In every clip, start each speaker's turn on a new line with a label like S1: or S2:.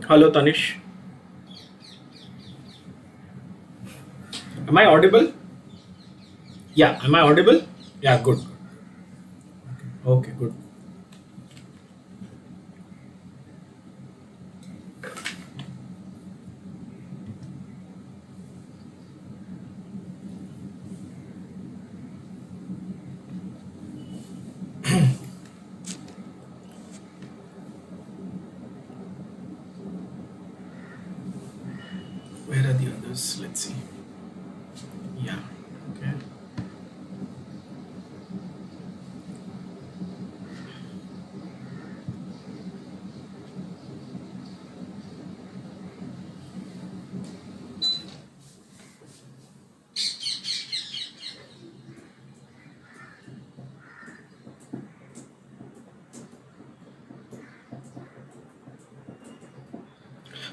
S1: Hello, Tanish. Am I audible? Yeah, am I audible? Yeah, good. Okay, good. Where are the others? Let's see. Yeah, okay.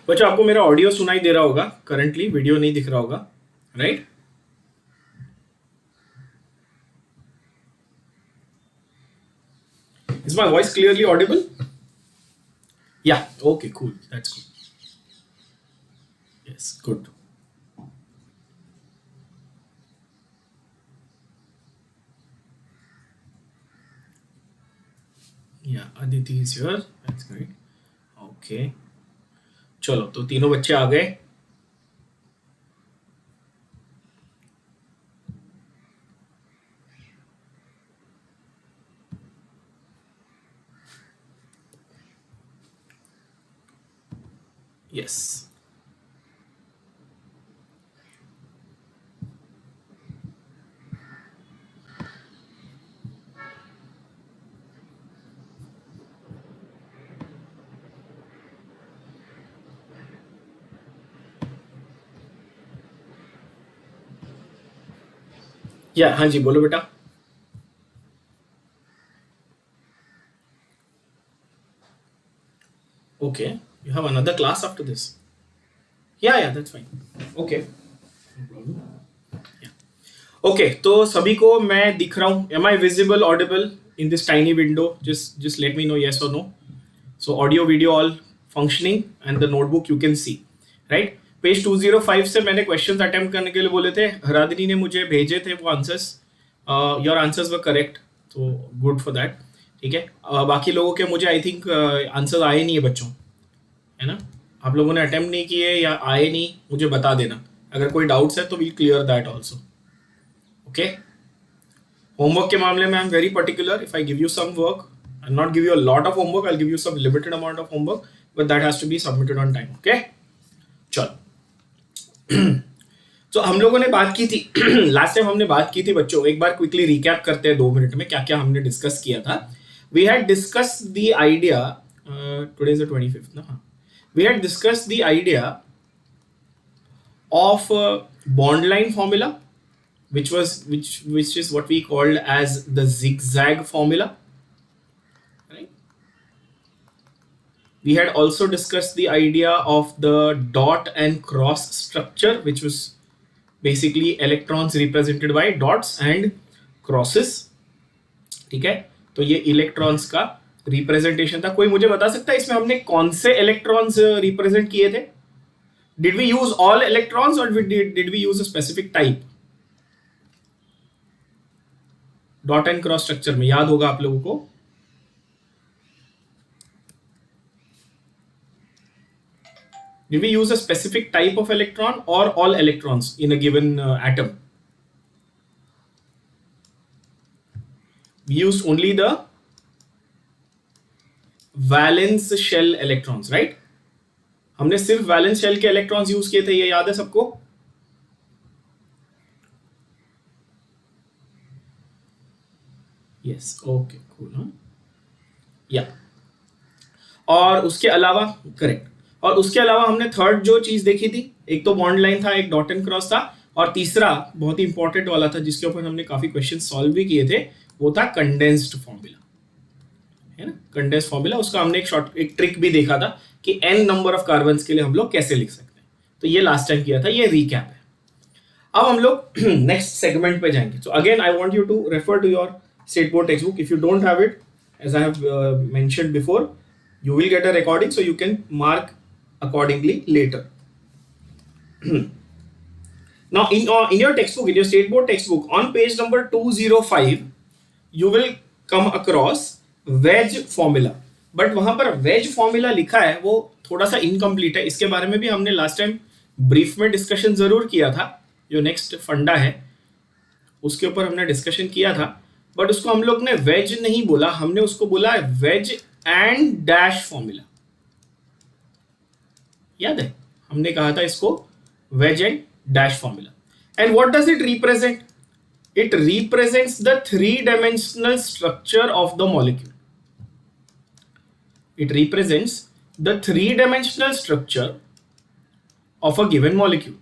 S1: बच्चों आपको मेरा audio सुनाई दे रहा होगा currently, video नहीं दिख रहा होगा, right? Is my voice clearly audible? Yeah, okay, cool. That's good. Yes, good. Yeah, Aditi is here. That's great. Okay. चलो तो तीनों बच्चे आ गए. Yes. या हाँ जी, बोलो बेटा. Okay, you have another class after this. Yeah, that's fine. Okay, no problem. Yeah. Okay, तो सभी को मैं दिख रहा हूँ. Am I visible, audible in this tiny window? Just let me know yes or no. So audio, video all functioning and the notebook you can see, right? Page 205 से मैंने questions attempt करने के लिए बोले थे. हरादिनी ने मुझे भेजे थे वो answers. Your answers were correct, तो गुड फॉर दैट. ठीक है. बाकी लोगों के मुझे आई थिंक आंसर आए नहीं है बच्चों, है ना? आप लोगों ने अटेम्प्ट नहीं किए या आए नहीं, मुझे बता देना. अगर कोई डाउट्स है तो will clear that also. Okay. Homework के मामले में I am very particular. If I give you some work, I'll not give you a lot of homework, I'll give you some limited amount of homework, but that has to be submitted on time. Okay, चलो. तो हम लोगों ने बात की थी last time हमने बात की थी बच्चों. एक बार क्विकली रिकैप करते हैं 2 मिनट में क्या क्या हमने डिस्कस किया था. We had discuss the idea, today is the 25th ना. We had discuss the idea of bond line formula, which is what we called as the zigzag formula. We had also discussed the idea of the dot and cross structure, which was basically electrons represented by dots and crosses. ठीक है, तो ये electrons का representation था. कोई मुझे बता सकता है इसमें हमने कौन से इलेक्ट्रॉन्स रिप्रेजेंट किए थे? Did we use all electrons or did we use a specific type? Dot and cross structure में याद होगा आप लोगों को. Did we use a specific type of electron or all electrons in a given atom? We used only the valence shell electrons, right? हमने सिर्फ valence shell के electrons use किए थे, ये याद है सबको? Yes, okay, cool. या और उसके अलावा करेक्ट. और उसके अलावा हमने थर्ड जो चीज देखी थी, एक तो बॉन्ड लाइन था, एक डॉट एंड क्रॉस था, और तीसरा बहुत ही इंपॉर्टेंट वाला था जिसके ऊपर हमने काफी क्वेश्चन सॉल्व भी किए थे, वो था कंडेंस्ड फॉर्मूला, है ना? कंडेंस्ड फॉर्मूला, उसका हमने एक ट्रिक भी देखा था कि n नंबर ऑफ कार्बन के लिए हम लोग कैसे लिख सकते हैं. तो ये लास्ट टाइम किया था, ये रिकैप है. अब हम लोग नेक्स्ट सेगमेंट पे जाएंगे. So again I want you to refer to your state board text book. If you don't have it, as I have mentioned before, you will get a recording, so you can mark accordingly later. Now in your textbook, in your state board textbook, on page number 205 you will come across wedge formula, but वहां पर veg formula लिखा है वो थोड़ा सा incomplete है. इसके बारे में भी हमने लास्ट टाइम ब्रीफ में डिस्कशन जरूर किया था. जो नेक्स्ट फंडा है उसके ऊपर हमने डिस्कशन किया था, बट उसको हम लोग ने वेज नहीं बोला, हमने उसको बोला वेज एंड डैश फॉर्मूला. याद है हमने कहा था इसको wedge and dash formula. And what does it represent? It represents the 3-dimensional structure of the molecule. It represents the 3-dimensional structure of a given molecule.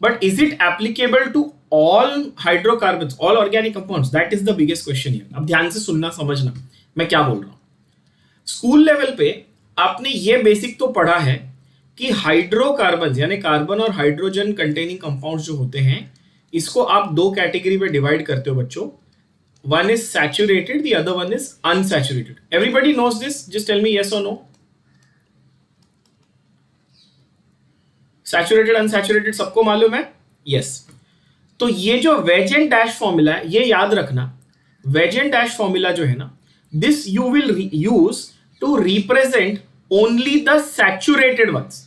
S1: But is it applicable to all hydrocarbons, all organic compounds? That is the biggest question here. अब ध्यान से सुनना समझना मैं क्या बोल रहा हूं. स्कूल लेवल पे आपने ये बेसिक तो पढ़ा है कि हाइड्रोकार्बन यानी कार्बन और हाइड्रोजन कंटेनिंग कंपाउंड्स जो होते हैं इसको आप दो कैटेगरी में डिवाइड करते हो बच्चों. One is saturated, the other one is unsaturated. Everybody knows this. Just tell me yes or no. Saturated, unsaturated सबको मालूम है? Yes. तो ये जो wedge and dash formula है, ये याद रखना. Wedge and dash formula जो है ना, this you will use to represent only the saturated ones.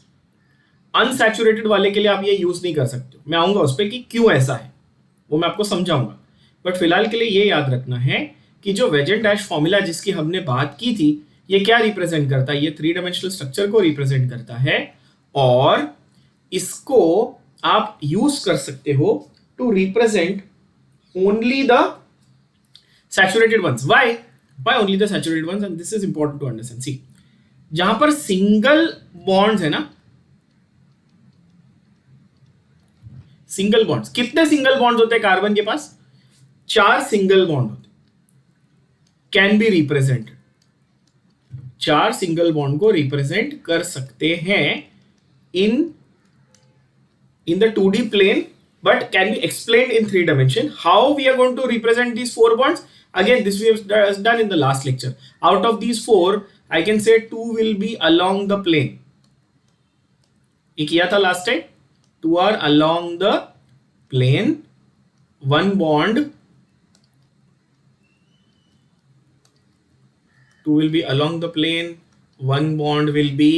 S1: Unsaturated वाले के लिए आप ये यूज नहीं कर सकते. मैं आऊंगा उस पर कि क्यों ऐसा है, वो मैं आपको समझाऊंगा. बट फिलहाल के लिए ये याद रखना है कि जो वेज एंड डैश फॉर्मूला जिसकी हमने बात की थी ये क्या रिप्रेजेंट करता है? ये 3-dimensional स्ट्रक्चर को रिप्रेजेंट करता है और इसको आप यूज कर सकते हो to represent only the saturated ones. Why only the saturated ones? And this is important to understand. See, जहां पर सिंगल बॉन्ड्स है ना, सिंगल बॉन्ड्स, कितने सिंगल बॉन्ड्स होते हैं कार्बन के पास? 4 सिंगल बॉन्ड होते, can be represented. 4 single bond को रिप्रेजेंट कर सकते हैं in the 2D plane, but can be explained in 3 dimension. How we are going to represent these 4 bonds? Again, this we have done in the last lecture. Out of these 4, I can say 2 will be along the plane. ये किया था last time. 2 are along the plane. 1 bond. 2 will be along the plane. 1 bond will be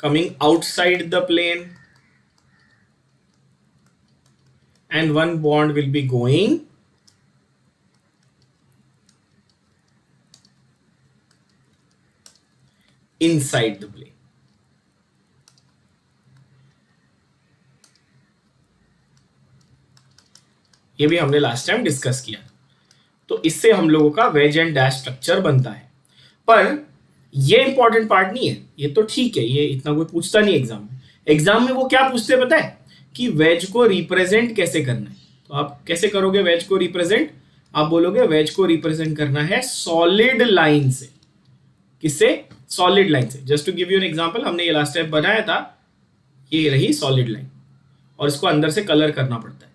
S1: coming outside the plane. And 1 bond will be going inside the plane. ये भी हमने last time discuss किया. तो इससे हम लोगों का वेज एंड डैश स्ट्रक्चर बनता है. पर ये इंपॉर्टेंट पार्ट नहीं है. ये तो ठीक है, ये इतना कोई पूछता नहीं एग्जाम में. एग्जाम में वो क्या पूछते हैं पता है? कि वेज को रिप्रेजेंट कैसे करना है. तो आप कैसे करोगे वेज को रिप्रेजेंट? आप बोलोगे वेज को रिप्रेजेंट करना है सॉलिड लाइन से. किससे? सॉलिड लाइन से. Just to give you an example, हमने ये लास्ट टाइम बनाया था, ये रही सॉलिड लाइन और इसको अंदर से कलर करना पड़ता है.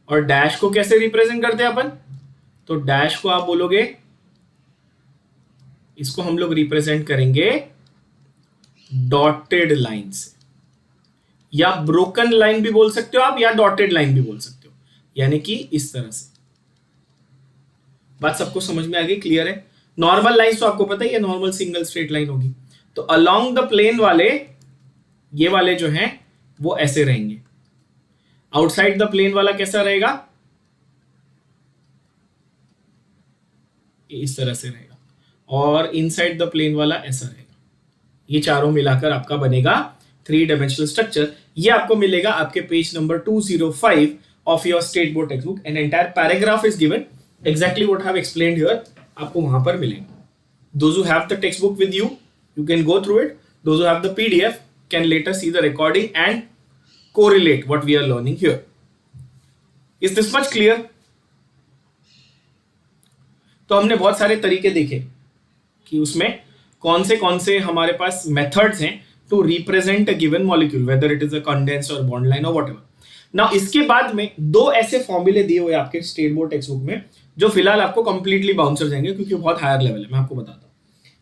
S1: और डैश को कैसे रिप्रेजेंट करते हैं अपन? तो डैश को आप बोलोगे, इसको हम लोग रिप्रेजेंट करेंगे डॉटेड लाइन से, या ब्रोकन लाइन भी बोल सकते हो आप, या डॉटेड लाइन भी बोल सकते हो, यानी कि इस तरह से. बात सबको समझ में आ गई? क्लियर है? नॉर्मल लाइन तो आपको पता ही है, नॉर्मल सिंगल स्ट्रेट लाइन होगी. तो अलोंग द प्लेन वाले, ये वाले जो हैं वो ऐसे रहेंगे. आउटसाइड द प्लेन वाला कैसा रहेगा? इस तरह से रहेगा. और इनसाइड द प्लेन वाला ऐसा रहेगा. ये चारों मिलाकर आपका बनेगा 3-dimensional स्ट्रक्चर. ये आपको मिलेगा आपके page number 205 of your state board text book. An entire paragraph is given, exactly what I have explained here आपको वहां पर मिलेगा. Those who have the text book with you, you can go through it. Those who have the PDF can letter see the recording and correlate what we are learning here. Is this much clear? तो हमने बहुत सारे तरीके देखे कि उसमें कौन से हमारे पास मेथड्स हैं to represent a given molecule, whether it is a condensed or bond line or whatever. Now इसके बाद में 2 ऐसे फॉर्मूले दिए हुए आपके स्टेट बोर्ड टेक्स्ट बुक में जो फिलहाल आपको कंप्लीटली बाउंसर जाएंगे क्योंकि बहुत हायर लेवल है, मैं आपको बताता हूँ।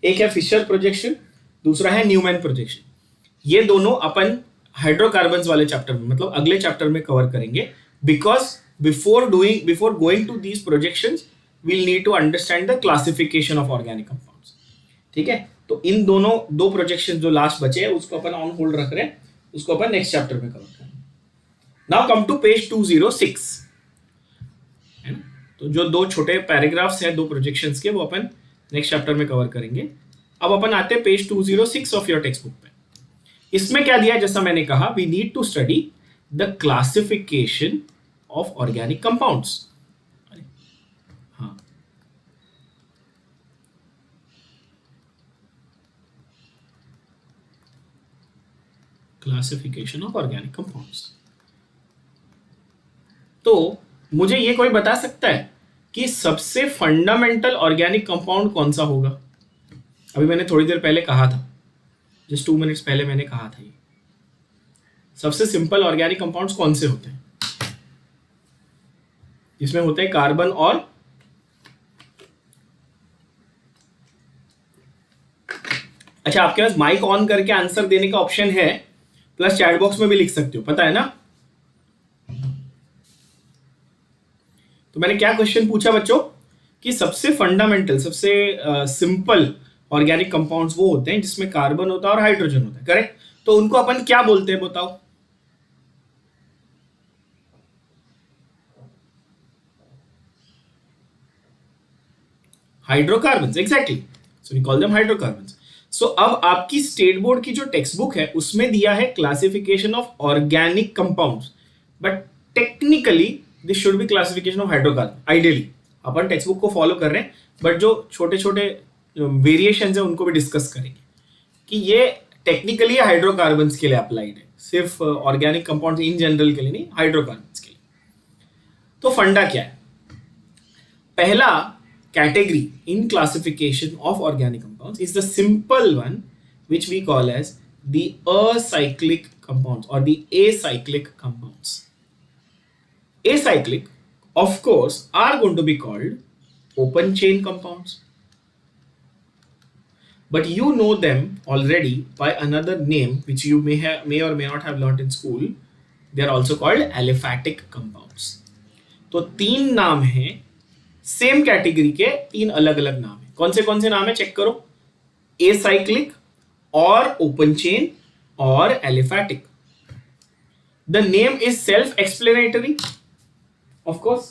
S1: एक है फिशर प्रोजेक्शन, दूसरा है न्यूमैन प्रोजेक्शन। ये दोनों अपन हाइड्रोकार्बन्स वाले चैप्टर में, मतलब अगले चैप्टर में कवर करेंगे, because before going to these projections we'll need to understand the classification of organic compounds। ठीक है, तो इन दोनों दो प्रोजेक्शन जो लास्ट बचे हैं उसको अपन ऑन होल्ड रख रहे हैं, उसको अपन नेक्स्ट चैप्टर में कवर करेंगे। नाउ कम टू पेज 206, है ना। तो जो दो छोटे पैराग्राफ्स हैं दो प्रोजेक्शंस के, वो अपन नेक्स्ट चैप्टर में कवर करेंगे। अब अपन आते हैं page 206 of your text book पे। इसमें क्या दिया है, जैसा मैंने कहा, we need to study the classification of organic compounds. हाँ, क्लासिफिकेशन ऑफ ऑर्गेनिक कंपाउंड्स। तो मुझे ये कोई बता सकता है कि सबसे फंडामेंटल ऑर्गेनिक कंपाउंड कौन सा होगा? अभी मैंने थोड़ी देर पहले कहा था, जस्ट 2 मिनट्स पहले मैंने कहा था, ये सबसे सिंपल ऑर्गेनिक कंपाउंड्स कौन से होते हैं? जिसमें होते हैं कार्बन और अच्छा, आपके पास माइक ऑन करके आंसर देने का ऑप्शन है, प्लस चैट बॉक्स में भी लिख सकते हो, पता है ना। तो मैंने क्या क्वेश्चन पूछा बच्चों कि सबसे फंडामेंटल, सबसे सिंपल ऑर्गेनिक कंपाउंड्स वो होते हैं जिसमें कार्बन होता है और हाइड्रोजन होता है, करेक्ट। तो उनको अपन क्या बोलते हैं बताओ? Hydrocarbons, exactly. So we call them hydrocarbons. So अब आपकी स्टेट बोर्ड की जो टेक्स्ट बुक है उसमें दिया है classification of organic compounds, but technically this should be classification of hydrocarbon. Ideally upon text book को फॉलो कर रहे हैं, बट जो छोटे छोटे वेरिएशंस है उनको भी डिस्कस करेंगे कि ये टेक्निकली हाइड्रोकार्बन्स के लिए अप्लाइड है, सिर्फ ऑर्गेनिक कंपाउंड्स इन जनरल के लिए नहीं, हाइड्रोकार्बन्स के लिए। तो फंडा क्या है? पहला category in classification of organic compounds is the simple one, which we call as the acyclic compounds or the acyclic compounds. Acyclic, of course, are going to be called open chain compounds, but you know them already by another name which you may or may not have learned in school. They are also called aliphatic compounds. तो तीन नाम हैं, same category के तीन अलग अलग नाम है। कौन से नाम है चेक करो? एसाइक्लिक और ओपन चेन और aliphatic. The name is self explanatory, of course.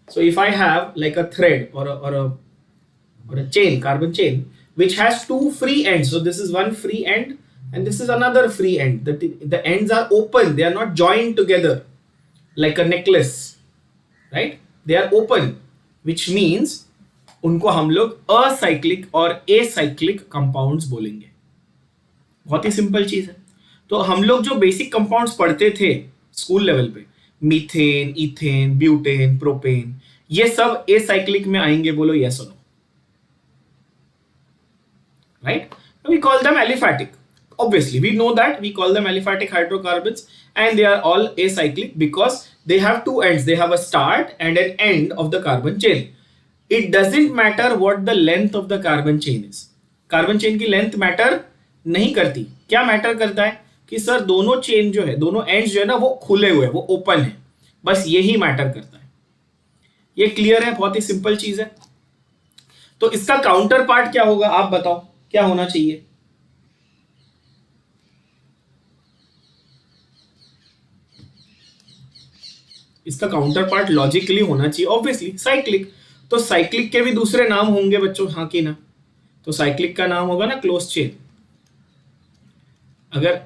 S1: So if I have like a thread or a chain, carbon chain, which has two free ends, so this is one free end and this is another free end. The ends are open, they are not joined together like a necklace, right? They are open, which means उनको हम लोग acyclic और acyclic compounds बोलेंगे। बहुत ही simple चीज है। तो हम लोग जो बेसिक कंपाउंड्स पढ़ते थे स्कूल लेवल पे, मीथेन, इथेन, ब्यूटेन, प्रोपेन, ये सब एसाइक्लिक में आएंगे। बोलो यस और no, right? We call them aliphatic. Obviously, we know that we call them aliphatic hydrocarbons, and they are all acyclic because they have two ends. They have a start and an end of the carbon chain. It doesn't matter what the length of the carbon chain is. Carbon chain की length matter नहीं करती। क्या matter करता है कि sir दोनों chain जो है, दोनों ends जो है ना, वो खुले हुए, वो open है, बस यही matter करता है। ये clear है? बहुत ही simple चीज है। तो इसका काउंटर पार्ट क्या होगा, आप बताओ क्या होना चाहिए? इसका काउंटर पार्ट लॉजिकली होना चाहिए ऑब्वियसली साइक्लिक। तो साइक्लिक के भी दूसरे नाम होंगे बच्चों, हाँ कि ना? तो साइक्लिक का नाम होगा ना क्लोज चेन। अगर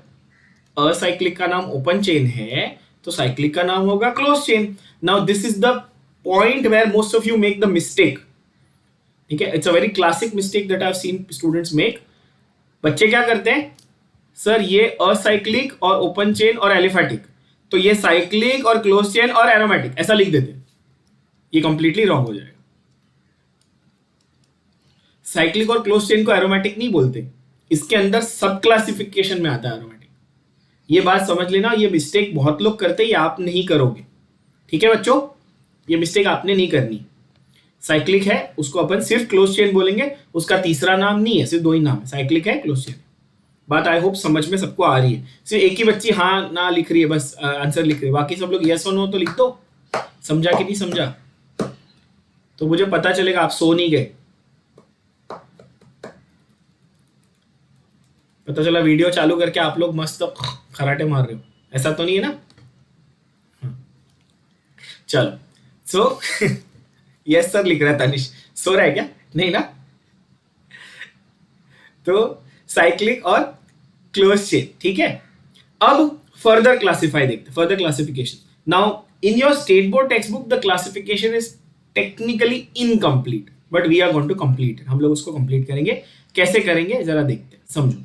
S1: असाइक्लिक का नाम ओपन चेन है तो साइक्लिक का नाम होगा closed chain. Now this is the point where most of you make the mistake. ठीक है, it's a very classic mistake that I have seen students make. बच्चे क्या करते हैं, सर ये असाइक्लिक और ओपन चेन और एलिफैटिक, तो ये साइक्लिक और क्लोज चेन और एरोमेटिक, ऐसा लिख देते हैं। ये कंप्लीटली रॉन्ग हो जाएगा। साइक्लिक और क्लोज चेन को एरोमेटिक नहीं बोलते, इसके अंदर सब क्लासिफिकेशन में आता है एरोमेटिक। ये बात समझ लेना, ये मिस्टेक बहुत लोग करते हैं, ये आप नहीं करोगे। ठीक है बच्चों? ये मिस्टेक आपने नहीं करनी। साइक्लिक है उसको अपन सिर्फ क्लोज चेन बोलेंगे, उसका तीसरा नाम नहीं है, सिर्फ दो ही नाम है, साइक्लिक है, क्लोज चेन। बात आई होप समझ में सबको आ रही है। सिर्फ एक ही बच्ची हाँ ना लिख रही है, बस आंसर लिख रही है, बाकी सब लोग यस और नो तो लिख दो। समझा कि नहीं समझा? तो मुझे पता चलेगा आप सो नहीं गए। पता चला वीडियो चालू करके आप लोग मस्त खराटे मार रहे हो, ऐसा तो नहीं है ना? चलो सो यस सर लिख रहा है तनिष, सो रहा है क्या? नहीं ना? तो साइक्लिक और क्लोज चेन, ठीक है। अब फर्दर क्लासिफाई देखते, further classification. Now in your state board text book the classification is technically incomplete, but we are going to complete, हम लोग उसको कंप्लीट करेंगे। कैसे करेंगे जरा देखते हैं, समझो।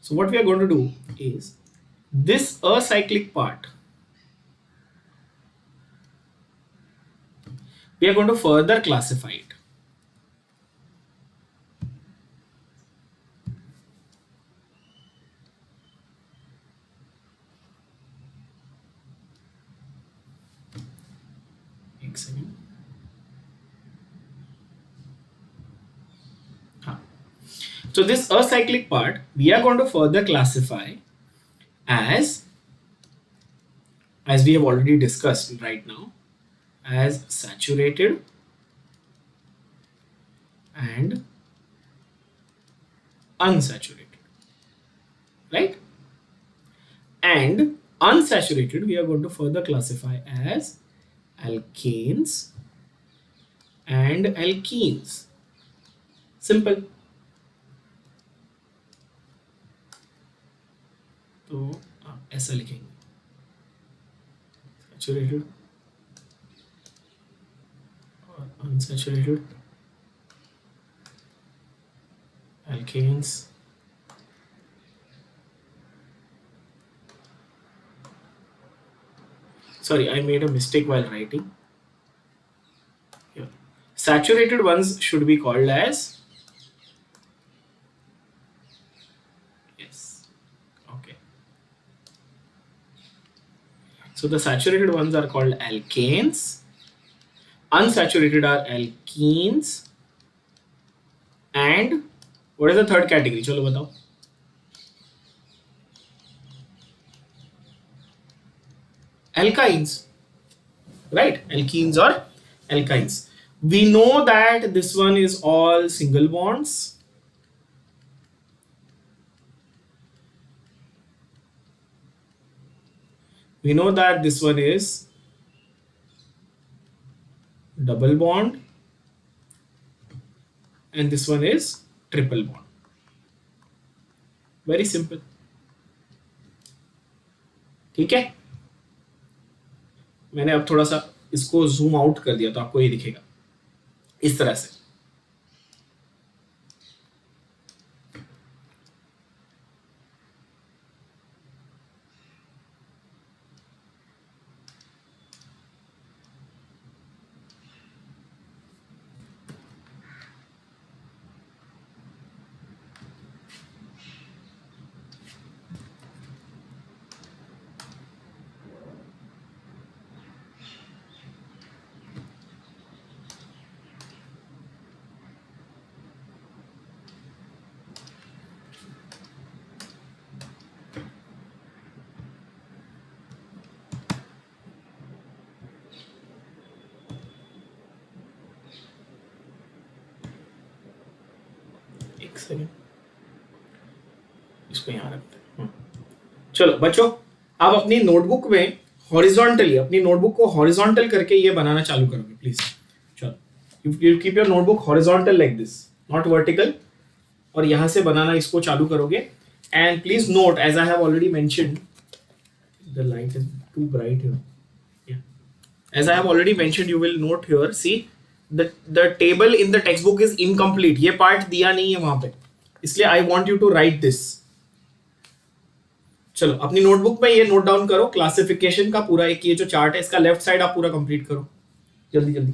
S1: So what we are going to do is this acyclic part we are going to further classify it. एक सेकेंड, हाँ। So this acyclic part we are going to further classify as we have already discussed right now, as saturated and unsaturated, right? And unsaturated we are going to further classify as alkanes and alkenes. Simple. तो आप ऐसा लिखेंगे, saturated और unsaturated, alkanes sorry, I made a mistake while writing here. Saturated ones should be called as, yes, okay. So the saturated ones are called alkanes, unsaturated are alkenes, and what is the third category? चलो बताओ। Alkynes, right? Alkenes or alkynes. We know that this one is all single bonds. We know that this one is double bond and this one is triple bond. Very simple, ठीक है। मैंने अब थोड़ा सा इसको zoom out कर दिया तो आपको ये दिखेगा इस तरह से। एक सेकेंड, इसको यहाँ रखते हैं। चलो बच्चों, आप अपनी नोटबुक में हॉरिजॉन्टली, अपनी नोटबुक को हॉरिजॉन्टल करके ये बनाना चालू करोगे प्लीज। चलो you keep your notebook horizontal like this, not vertical, और यहां से बनाना इसको चालू करोगे। And please note, as I have already mentioned, the light is too bright here, as I have already mentioned, you will note here, see the table in the textbook is incomplete, ये part दिया नहीं है वहां पे, इसलिए I want you to write this। चलो अपनी notebook में ये नोट डाउन करो, क्लासिफिकेशन का पूरा एक ये जो चार्ट है इसका लेफ्ट साइड आप पूरा कंप्लीट करो जल्दी जल्दी,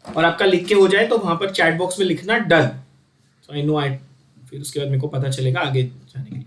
S1: और आपका लिख के हो जाए तो वहां पर चैट बॉक्स में लिखना डन, सो आई नो आई, फिर उसके बाद मेरे को पता चलेगा आगे जाने के लिए।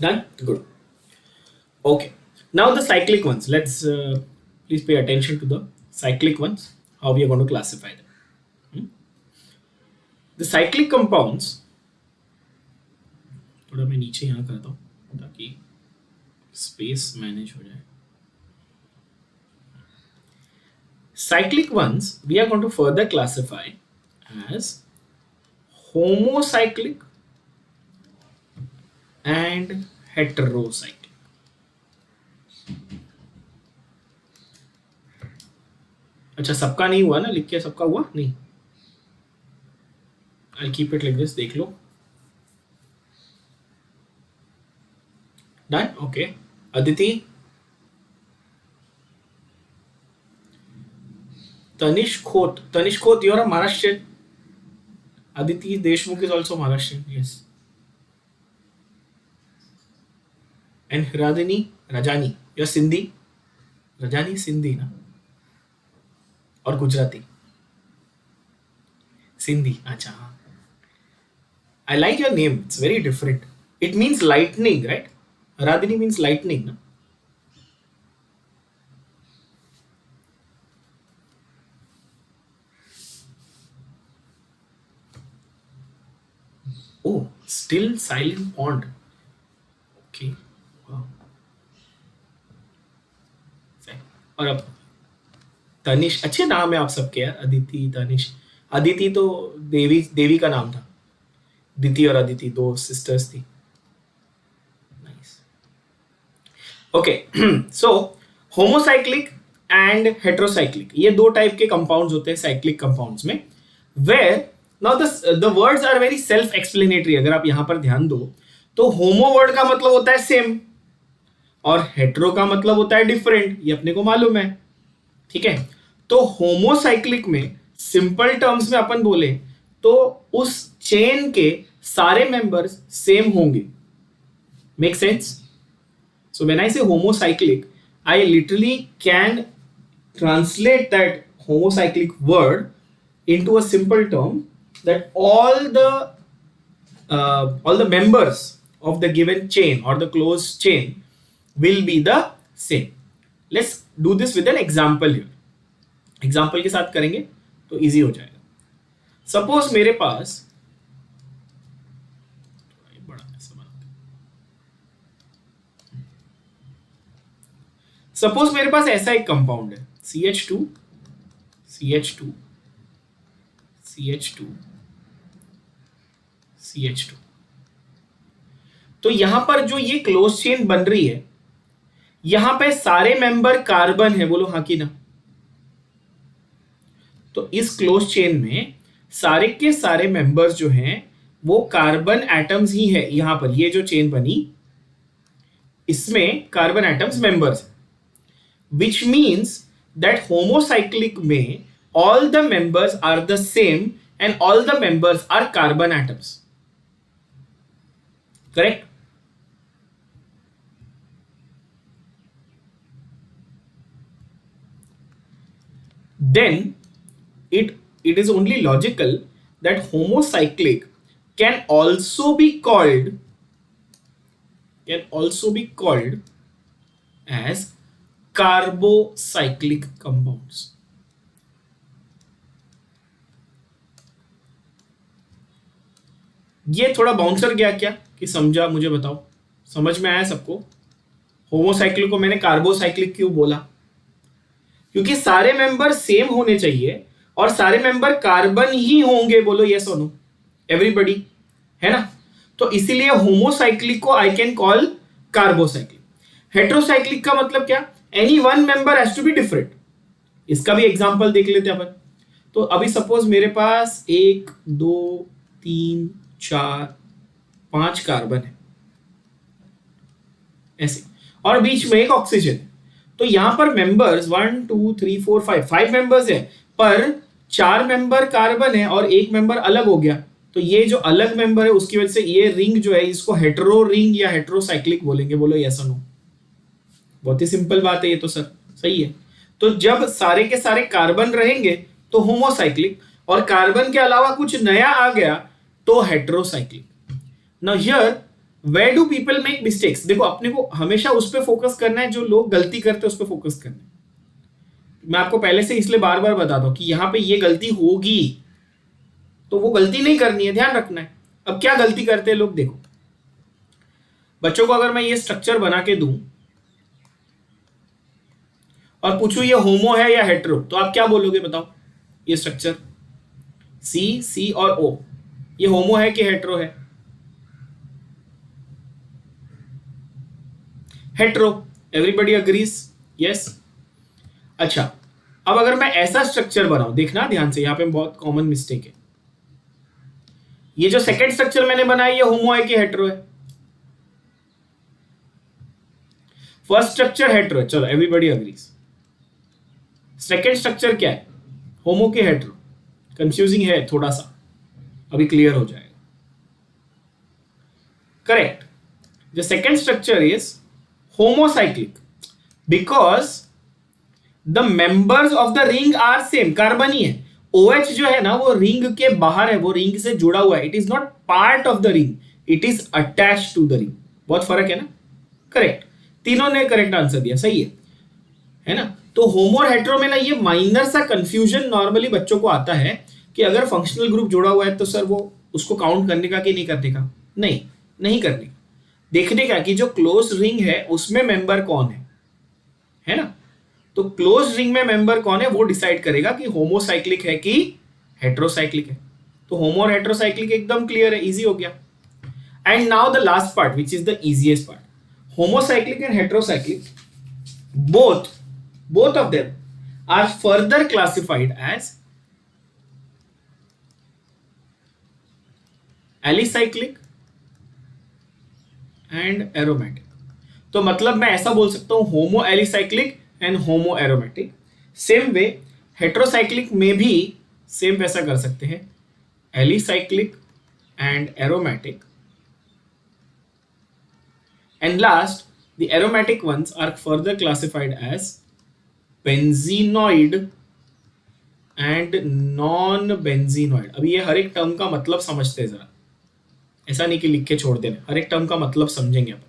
S1: Done? Good. Okay. Now the cyclic ones. Let's please pay attention to the cyclic ones. How we are going to classify them. The cyclic compounds. थोड़ा मैं नीचे यहाँ करता हूँ ताकि स्पेस मैनेज हो जाए. Cyclic ones we are going to further classify as homocyclic and heterocyclic. अच्छा सबका नहीं हुआ ना, लिख के सबका हुआ नहीं. I'll keep it like this. देख लो. Done? Okay. Aditi. Tanish Khote. Tanish Khote, you're a Maharashtrian. Aditi Deshmukh is also Maharashtrian. Yes. And Radhini Rajani. You're Sindhi. Rajani Sindhi, na? Or Gujarati. Sindhi. Acha. I like your name. It's very different. It means lightning, right? Radhini means lightning, no? Oh, still silent pond. Okay. Wow. और अब तनिष, अच्छे नाम है आप सबके यार. अदिति, तनिष. अदिति तो देवी का नाम था. दिति और अदिति दो सिस्टर्स थी. Nice. Okay. So homocyclic and heterocyclic, ये दो टाइप के कंपाउंड्स होते हैं साइक्लिक कंपाउंड्स में. Where now the words are very self explanatory. अगर आप यहां पर ध्यान दो तो होमो वर्ड का मतलब होता है सेम और हेटेरो का मतलब होता है डिफरेंट. ये अपने को मालूम है. ठीक है. तो होमोसाइक्लिक में सिंपल टर्म्स में अपन बोले तो उस चेन के सारे मेंबर्स सेम होंगे. Make sense? So when I say homocyclic, I literally can translate that homocyclic word into a simple term that all the members of the given chain or the closed chain will be the same. Let's do this with an example here. Example के साथ करेंगे तो easy हो जाएगा. Suppose मेरे पास ऐसा एक compound है CH2 CH2 CH2 CH2. तो यहां पर जो ये क्लोज चेन बन रही है, यहां पे सारे मेंबर कार्बन है. बोलो हाँ कि ना. तो इस क्लोज चेन में सारे के सारे मेंबर्स जो हैं वो कार्बन एटम्स ही है. यहां पर ये जो चेन बनी इसमें carbon atoms members, which means that homocyclic में all the members are the same and all the members are carbon atoms. Correct? Then it is only logical that homocyclic can also be called as carbocyclic compounds. ये थोड़ा bouncer गया क्या कि समझा? मुझे बताओ, समझ में आया सबको? होमोसाइक्लिक को मैंने कार्बोसाइक्लिक क्यों बोला? क्योंकि सारे मेंबर सेम होने चाहिए और सारे मेंबर कार्बन ही होंगे. बोलो यस और नो एवरीबॉडी, है ना? तो इसीलिए होमोसाइक्लिक को I can call carbocyclic. Heterocyclic का मतलब क्या? Any one member has to be different. इसका भी एग्जांपल देख लेते हैं अपन. तो अभी सपोज मेरे पास 1 2 3 4 5 कार्बन है ऐसे, और बीच में एक ऑक्सीजन. तो यहां पर मेंबर्स 1 2 3 4 5 मेंबर्स है, पर 4 मेंबर कार्बन है और एक मेंबर अलग हो गया. तो ये जो अलग मेंबर है उसकी वजह से ये रिंग जो है इसको हेटेरो रिंग या हेटेरोसाइक्लिक बोलेंगे. बोलो यस और नो. बहुत ही सिंपल बात है ये तो सर. सही है. तो जब सारे के सारे कार्बन रहेंगे तो होमोसाइक्लिक, और कार्बन के अलावा कुछ नया आ गया तो heterocyclic. Now here where do people make mistakes, देखो अपने को हमेशा उस पर फोकस करना है जो लोग गलती करते हैं, उस पर फोकस करना है। मैं आपको पहले से इसलिए बार बार बताता हूं कि यहां पे ये गलती होगी तो वो गलती नहीं करनी है, ध्यान रखना है। अब क्या गलती करते हैं लोग, देखो बच्चों को अगर मैं ये स्ट्रक्चर बना के दूं और पूछूं ये होमो है या हेट्रो, तो आप क्या बोलोगे बताओ? ये स्ट्रक्चर सी सी और ओ, ये होमो है कि हेट्रो है? Hetero, everybody agrees, yes. अच्छा, अब अगर मैं ऐसा स्ट्रक्चर बनाऊं, देखना ध्यान से, यहां पे बहुत कॉमन मिस्टेक है। ये जो सेकंड स्ट्रक्चर मैंने बनाया ये होमो है कि हेट्रो है? फर्स्ट स्ट्रक्चर हेट्रो है, चलो एवरीबडी अग्रीज। सेकंड स्ट्रक्चर क्या है, होमो के हेट्रो? कंफ्यूजिंग है थोड़ा सा, अभी क्लियर हो जाएगा। Correct, the second structure is homocyclic because the members of the ring are same, carbon ही है। OH जो है ना वो रिंग के बाहर है, वो रिंग से जुड़ा हुआ है, it is not part of the ring, it is attached to the ring. बहुत फर्क है ना? करेक्ट, तीनों ने करेक्ट आंसर दिया, सही है ना? तो होमो और हेट्रो में ना ये माइनर सा कंफ्यूजन नॉर्मली बच्चों को आता है कि अगर फंक्शनल ग्रुप जुड़ा हुआ है तो सर वो उसको काउंट करने का कि नहीं करने का? नहीं, नहीं करने का, देखने का कि जो क्लोज रिंग है उसमें मेंबर कौन है ना? तो क्लोज रिंग में मेंबर कौन है वो डिसाइड करेगा कि होमोसाइक्लिक है कि हेट्रोसाइक्लिक है। तो होमो और हेट्रोसाइक्लिक एकदम क्लियर है, इजी हो गया। And now the last part which is the easiest part, homocyclic and heterocyclic both of them are further classified as alicyclic and aromatic. तो मतलब मैं ऐसा बोल सकता हूं homo alicyclic and homo aromatic. Same way heterocyclic में भी same वैसा कर सकते हैं, alicyclic and aromatic. And last the aromatic ones are further classified as benzenoid and non benzenoid. अभी ये हर एक टर्म का मतलब समझते हैं जरा, ऐसा नहीं कि लिख के छोड़ देना, हर एक टर्म का मतलब समझेंगे अपन,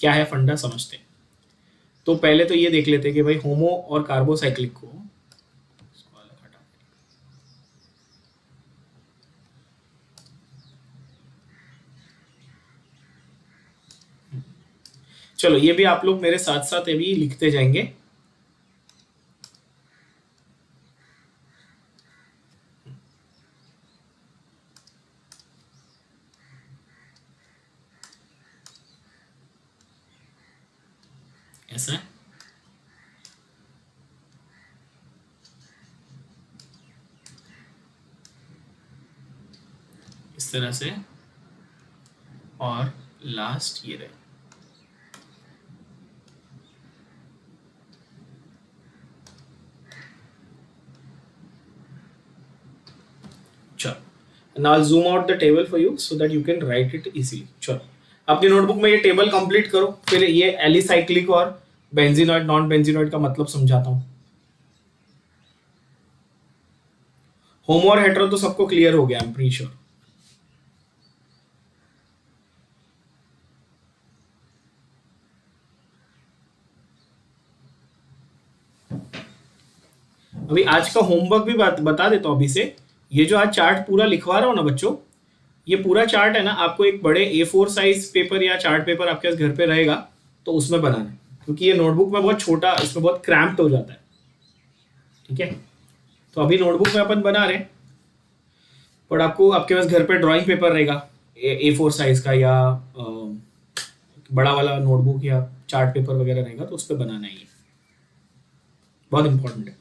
S1: क्या है फंडा समझते हैं। तो पहले तो ये देख लेते हैं कि भाई होमो और कार्बोसाइक्लिक को चलो ये भी आप लोग मेरे साथ साथ अभी लिखते जाएंगे। ऐसा इस तरह से, और लास्ट ये रहे। चलो now I'll zoom out the table for you so that you can write it easily। चलो अपनी नोटबुक में ये टेबल कंप्लीट करो, फिर ये एलिसाइक्लिक और बेंजीनॉइड नॉन बेंजीनॉइड का मतलब समझाता हूं। होमो और हेट्रो तो सबको क्लियर हो गया, आई एम प्रीटी श्योर। अभी आज का होमवर्क भी बता देता हूं अभी से। ये जो आज चार्ट पूरा लिखवा रहा हूं ना बच्चों, ये पूरा चार्ट है ना, आपको एक बड़े A4 साइज पेपर या चार्ट पेपर आपके पास घर पे रहेगा तो उसमें बनाना है, क्योंकि ये नोटबुक में बहुत छोटा, इसमें बहुत क्रैम्प्ड हो जाता है। ठीक है, तो अभी नोटबुक में अपन बना रहे हैं, पर आपको आपके पास घर पे ड्राइंग पेपर रहेगा A4 साइज का, या बड़ा वाला नोटबुक या चार्ट पेपर वगैरह रहेगा तो उस पर बनाना है, ये बहुत इंपॉर्टेंट है।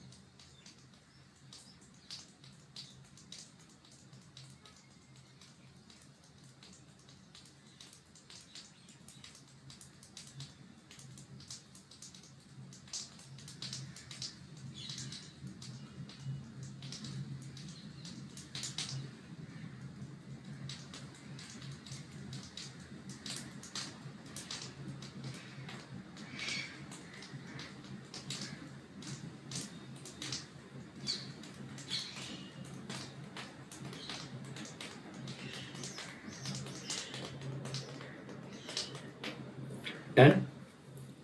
S1: डन,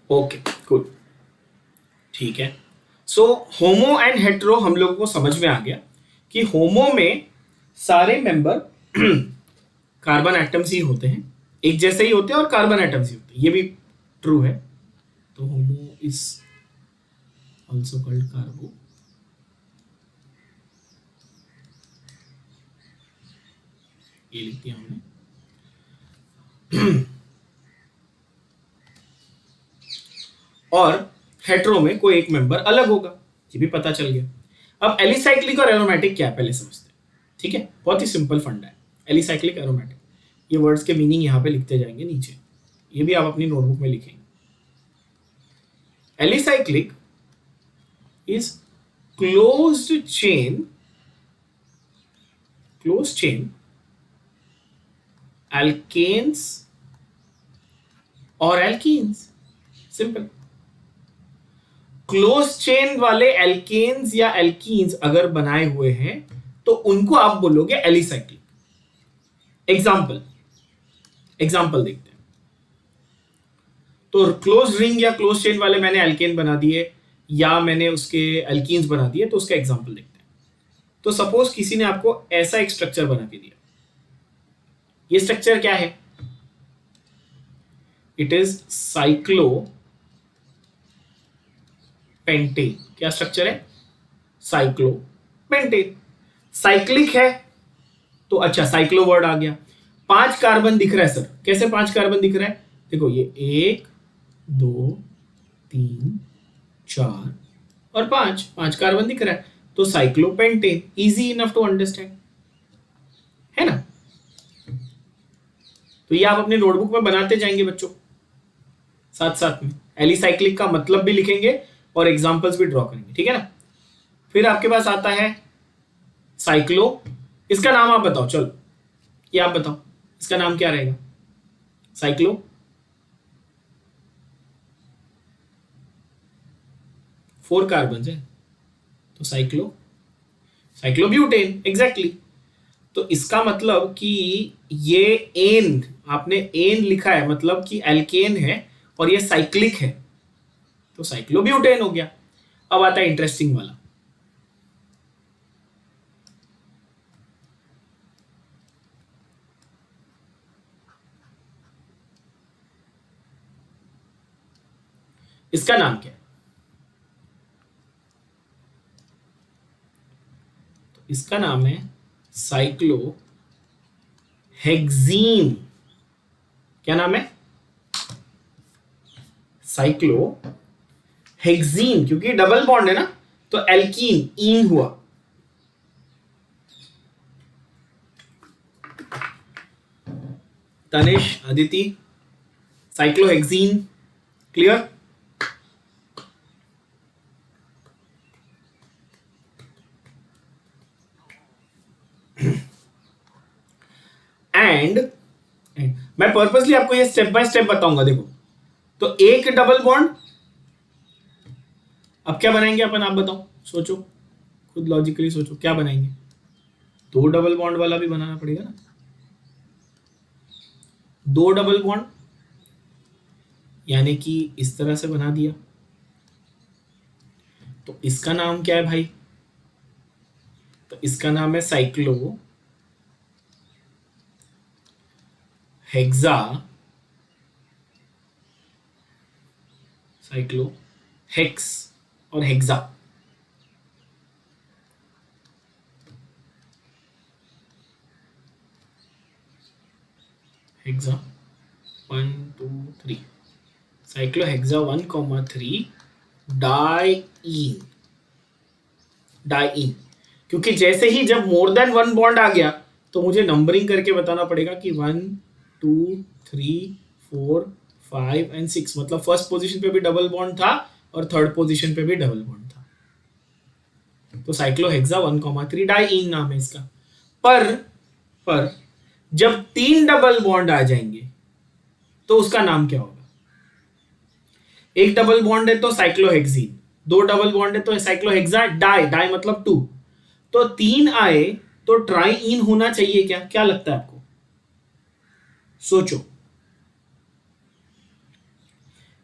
S1: ओके गुड, ठीक है। सो होमो एंड हेट्रो हम लोगों को समझ में आ गया कि होमो में सारे मेंबर कार्बन एटम्स ही होते हैं, एक जैसे ही होते हैं और कार्बन एटम्स ही होते हैं, ये भी ट्रू है। तो होमो इज ऑल्सो कॉल्ड कार्बो, ये लिख दिया हमने। और हेट्रो में कोई एक मेंबर अलग होगा, ये भी पता चल गया। अब एलिसाइक्लिक और एरोमेटिक क्या है पहले समझते हैं, ठीक है। बहुत ही सिंपल फंडा है एलिसाइक्लिक एरोमेटिक, ये वर्ड्स के मीनिंग यहां पे लिखते जाएंगे नीचे, ये भी आप अपनी नोटबुक में लिखेंगे। Alicyclic is closed chain alkanes और alkenes, सिंपल। क्लोज चेन वाले एल्केन्स या एल्कीन्स अगर बनाए हुए हैं तो उनको आप बोलोगे एलिसाइक्लिक। एग्जाम्पल देखते हैं। तो क्लोज रिंग या क्लोज चेन वाले मैंने एल्केन बना दिए या मैंने उसके एल्कीन्स बना दिए, तो उसका एग्जाम्पल देखते हैं। तो सपोज किसी ने आपको ऐसा एक स्ट्रक्चर बना के दिया, ये स्ट्रक्चर क्या है? It is cyclopentane. क्या स्ट्रक्चर है? साइक्लोपेंटेन। साइक्लिक है तो अच्छा साइक्लो वर्ड आ गया। 5 कार्बन दिख रहा है सर, कैसे 5 कार्बन दिख रहा है? देखो ये 1 2 3 4 और 5 कार्बन दिख रहा है, तो cyclopentane. Easy enough to understand, है ना? तो ये आप अपने नोटबुक में बनाते जाएंगे बच्चों, साथ साथ में एलिसाइक्लिक का मतलब भी लिखेंगे और एग्जांपल्स भी ड्रॉ करेंगे, ठीक है ना। फिर आपके पास आता है साइक्लो, इसका नाम आप बताओ, चलो ये आप बताओ इसका नाम क्या रहेगा? साइक्लो, फोर कार्बन है तो साइक्लोब्यूटेन, एग्जैक्टली। तो इसका मतलब कि ये एन, आपने एन लिखा है मतलब कि एल्केन है और ये साइक्लिक है, तो साइक्लोब्यूटेन हो गया। अब आता है इंटरेस्टिंग वाला, इसका नाम क्या है? तो इसका नाम है साइक्लोहेक्सीन। क्या नाम है? साइक्लोहेक्सीन, क्योंकि डबल बॉन्ड है ना, तो एल्कीन इन हुआ। Tanish, Aditi, cyclohexene clear? And मैं पर्पसली आपको ये स्टेप बाय स्टेप बताऊंगा। देखो, तो एक डबल बॉन्ड, अब क्या बनाएंगे अपन, आप बताओ, सोचो खुद, लॉजिकली सोचो क्या बनाएंगे। 2 डबल बॉन्ड वाला भी बनाना पड़ेगा ना। 2 डबल बॉन्ड यानी कि इस तरह से बना दिया, तो इसका नाम क्या है भाई? तो इसका नाम है साइक्लो हेक्सा, साइक्लो हेक्स और हेक्सा। Hexa 1 2 3, साइक्लोहेक्सा 1,3 diene. क्योंकि जैसे ही जब मोर देन 1 बॉन्ड आ गया तो मुझे नंबरिंग करके बताना पड़ेगा कि 1 2 3 4 5 एंड 6, मतलब फर्स्ट पोजीशन पे भी डबल बॉन्ड था और थर्ड पोजीशन पे भी डबल बॉन्ड था। तो साइक्लोहेक्सा 1,3 डाइईन नाम है इसका। पर जब 3 डबल बॉन्ड आ जाएंगे तो उसका नाम क्या होगा? एक डबल बॉन्ड है तो साइक्लोहेक्सीन, 2 डबल बॉन्ड है तो साइक्लोहेक्सा डाई मतलब 2, तो 3 आए तो ट्राइईन होना चाहिए। क्या लगता है आपको? सोचो।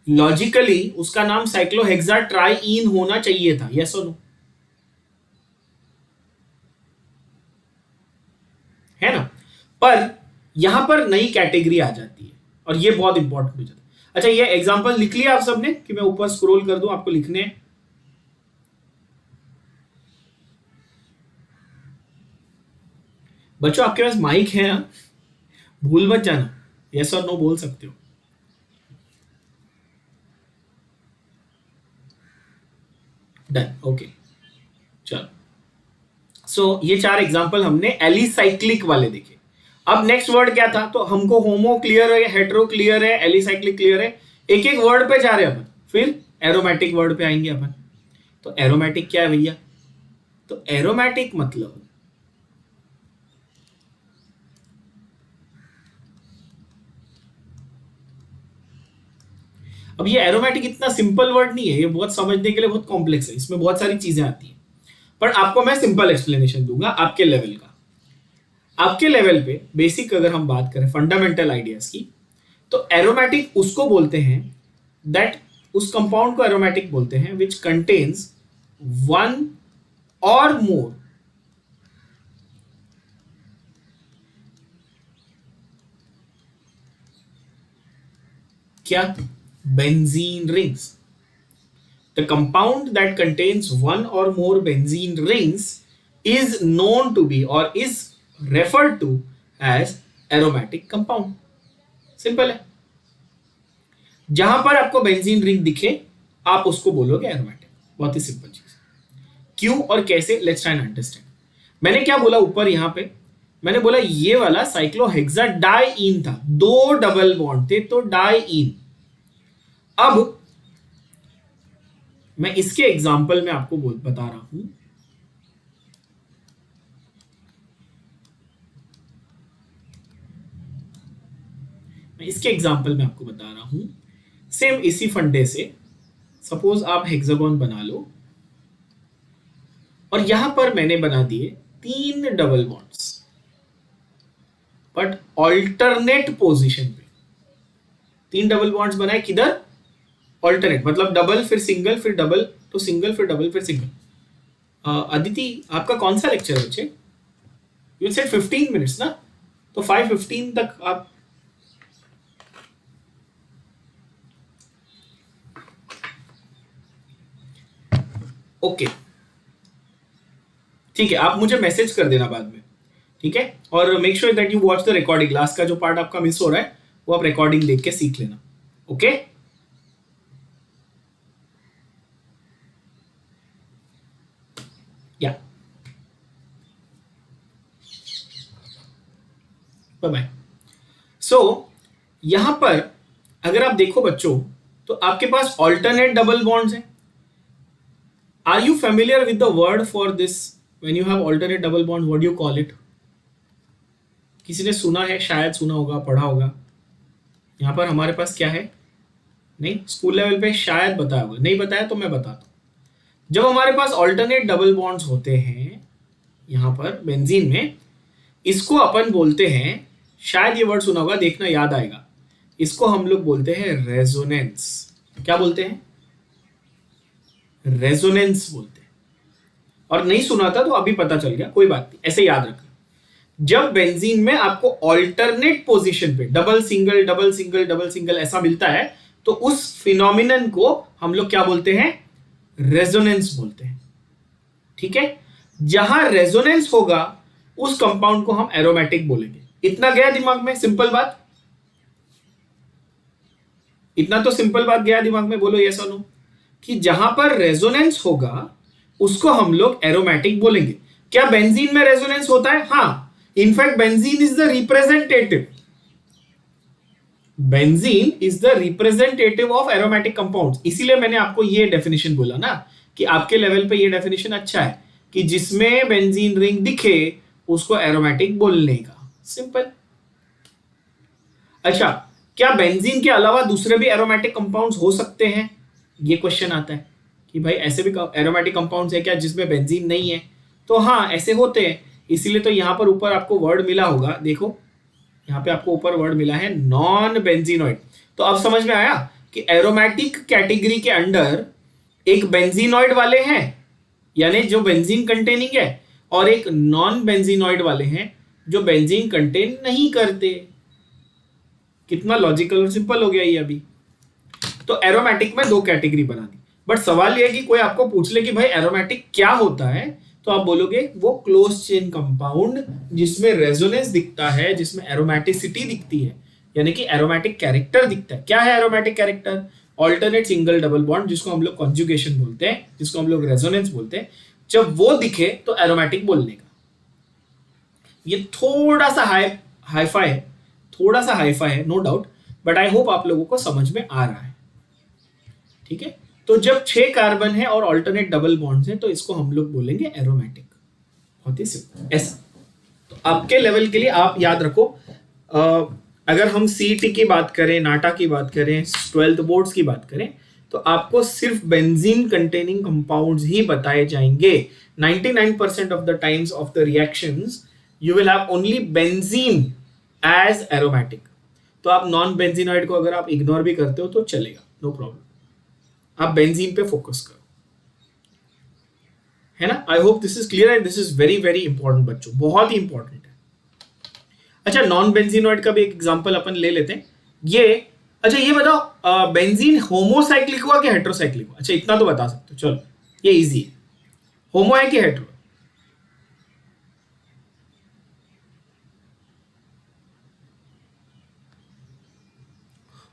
S1: लॉजिकली उसका नाम साइक्लोहेक्साट्राईन होना चाहिए था, यस और नो? है ना? पर यहां पर नई कैटेगरी आ जाती है और ये बहुत इंपॉर्टेंट हो जाता है। अच्छा, ये एग्जांपल लिख लिया आप सबने कि मैं ऊपर स्क्रॉल कर दूं, आपको लिखने हैं? बच्चों आपके पास माइक है ना, भूल मत जाना, यस और नो बोल सकते हो। डन, ओके, चलो। सो ये 4 एग्जांपल हमने एलिसाइक्लिक वाले देखे। अब नेक्स्ट वर्ड क्या था? तो हमको होमो क्लियर है, हेटेरो क्लियर है, एलिसाइक्लिक क्लियर है, एक एक वर्ड पे जा रहे हैं अपन, फिर एरोमेटिक वर्ड पे आएंगे अपन। तो एरोमेटिक क्या है भैया? तो एरोमेटिक मतलब अब ये एरोमेटिक इतना सिंपल वर्ड नहीं है, ये बहुत समझने के लिए बहुत कॉम्प्लेक्स है, इसमें बहुत सारी चीजें आती हैं, पर आपको मैं सिंपल एक्सप्लेनेशन दूंगा आपके लेवल का। आपके लेवल पे बेसिक अगर हम बात करें फंडामेंटल आइडियाज की, तो एरोमेटिक उसको बोलते हैं दैट उस कंपाउंड को एरोमेटिक बोलते हैं विच कंटेन्स वन और मोर क्या? Benzene rings. The compound that contains one or more benzene rings is known to be or is referred to as aromatic compound. Simple है, जहां पर आपको बेंजीन रिंग दिखे आप उसको बोलोगे एरोमेटिक। बहुत ही सिंपल चीज। क्यों और कैसे, लेट्स ट्राई एंड अंडरस्टैंड। मैंने क्या बोला ऊपर यहां पे? मैंने बोला ये वाला साइक्लोहेक्साडाईन था, 2 डबल बॉन्ड थे तो डाईन। अब मैं इसके एग्जाम्पल में आपको बता रहा हूं। मैं इसके एग्जाम्पल में आपको बता रहा हूं, सेम इसी फंडे से। सपोज आप हेक्सागोन बना लो और यहां पर मैंने बना दिए 3 double bonds, but alternate position पे। 3 डबल बॉन्ड्स बनाए, किधर? ऑल्टरनेट, मतलब डबल फिर सिंगल फिर डबल तो सिंगल फिर डबल फिर सिंगल। अदिति आपका कौन सा लेक्चर है बच्चे? यू सेड 15 मिनट्स ना, तो 5:15 तक आप ओके ठीक है, आप मुझे मैसेज कर देना बाद में, ठीक है? और make sure that you watch the recording. Last का जो पार्ट आपका मिस हो रहा है वो आप रिकॉर्डिंग देख के सीख लेना, ओके? या बाय बाय। सो यहां पर अगर आप देखो बच्चों, तो आपके पास ऑल्टरनेट डबल बॉन्ड्स हैं। Are you familiar with the word for this? When you have alternate double bond, what do you call it? किसी ने सुना है? शायद सुना होगा, पढ़ा होगा। यहां पर हमारे पास क्या है? नहीं, स्कूल लेवल पे शायद बताया होगा, नहीं बताया तो मैं बताता हूं। जब हमारे पास ऑल्टरनेट डबल बॉन्ड्स होते हैं यहां पर बेंजीन में, इसको अपन बोलते हैं, शायद ये वर्ड सुना होगा, देखना याद आएगा, इसको हम लोग बोलते हैं रेजोनेंस। क्या बोलते हैं? रेजोनेंस बोलते हैं। और नहीं सुना था तो अभी पता चल गया, कोई बात नहीं, ऐसे याद रखना। जब बेंजीन में आपको ऑल्टरनेट पोजीशन पे double single double single double single ऐसा मिलता है, तो उस फिनोमिनन को हम लोग क्या बोलते हैं? रेजोनेंस बोलते हैं, ठीक है? जहां रेजोनेंस होगा उस कंपाउंड को हम एरोमेटिक बोलेंगे। इतना गया दिमाग में? सिंपल बात, इतना तो सिंपल बात गया दिमाग में, बोलो यस और नो? कि जहां पर रेजोनेंस होगा उसको हम लोग एरोमेटिक बोलेंगे। क्या बेंजीन में रेजोनेंस होता है? हाँ, in fact benzene is the representative, benzene is the representative of aromatic compounds. इसीलिए मैंने आपको ये डेफिनेशन बोला ना कि आपके लेवल पे ये डेफिनेशन अच्छा है कि जिसमें बेंजीन रिंग दिखे उसको एरोमेटिक बोलने का, सिंपल। अच्छा, क्या बेंजीन के अलावा दूसरे भी एरोमेटिक कंपाउंड्स हो सकते हैं? ये क्वेश्चन आता है कि भाई ऐसे भी एरोमेटिक कंपाउंड्स है क्या जिसमें बेंजीन नहीं है? तो हाँ, ऐसे होते हैं। इसीलिए तो यहां पर ऊपर आपको वर्ड मिला होगा, देखो यहां पे आपको ऊपर वर्ड मिला है नॉन बेंजीनोइड। तो अब समझ में आया कि एरोमेटिक कैटेगरी के अंडर एक बेंजीनॉइड वाले हैं, यानी जो बेंजीन कंटेनिंग है, और एक नॉन बेंजीनॉइड वाले हैं जो बेंजीन कंटेन नहीं करते। कितना लॉजिकल और सिंपल हो गया ये अभी। तो एरोमेटिक में दो कैटेगरी बना दी। बट सवाल ये है कि कोई आपको पूछ ले कि भाई एरोमेटिक क्या होता है, तो आप बोलोगे वो क्लोज चेन कंपाउंड जिसमें रेजोनेंस दिखता है, जिसमें एरोमेटिसिटी दिखती है, यानी कि एरोमेटिक कैरेक्टर दिखता है। क्या है aromatic character? Alternate single double bond, जिसको हम लोग कॉन्जुगेशन बोलते हैं, जिसको हम लोग रेजोनेंस बोलते हैं। जब वो दिखे तो एरोमेटिक बोलने का। ये थोड़ा सा हाईफाई है, थोड़ा सा हाईफाई है, no doubt, but I hope आप लोगों को समझ में आ रहा है। ठीक है, तो जब 6 कार्बन है और ऑल्टरनेट डबल बॉन्ड्स हैं तो इसको हम लोग बोलेंगे एरोमेटिक। बहुत ही सिंपल ऐसा। तो आपके लेवल के लिए आप याद रखो, अगर हम सीईटी की बात करें, नाटा की बात करें, 12th बोर्ड्स की बात करें, तो आपको सिर्फ बेंजीन कंटेनिंग कंपाउंड्स ही बताए जाएंगे। 99% of the times of the reactions you will have only benzene as aromatic. तो आप नॉन बेंजीनॉइड को अगर आप इग्नोर भी करते हो तो चलेगा, नो प्रॉब्लम। आप बेंजीन पे फोकस करो, है ना। I hope this is clear and this is very very important बच्चों, बहुत ही इंपॉर्टेंट है। अच्छा, नॉन बेंजीनॉइड का भी एक एग्जांपल अपन ले लेते हैं। ये अच्छा, ये बताओ बेंजीन होमोसाइक्लिक हुआ कि हेट्रोसाइक्लिक हुआ? अच्छा, इतना तो बता सकते हो, चलो ये इजी है। होमो है कि हेट्रो?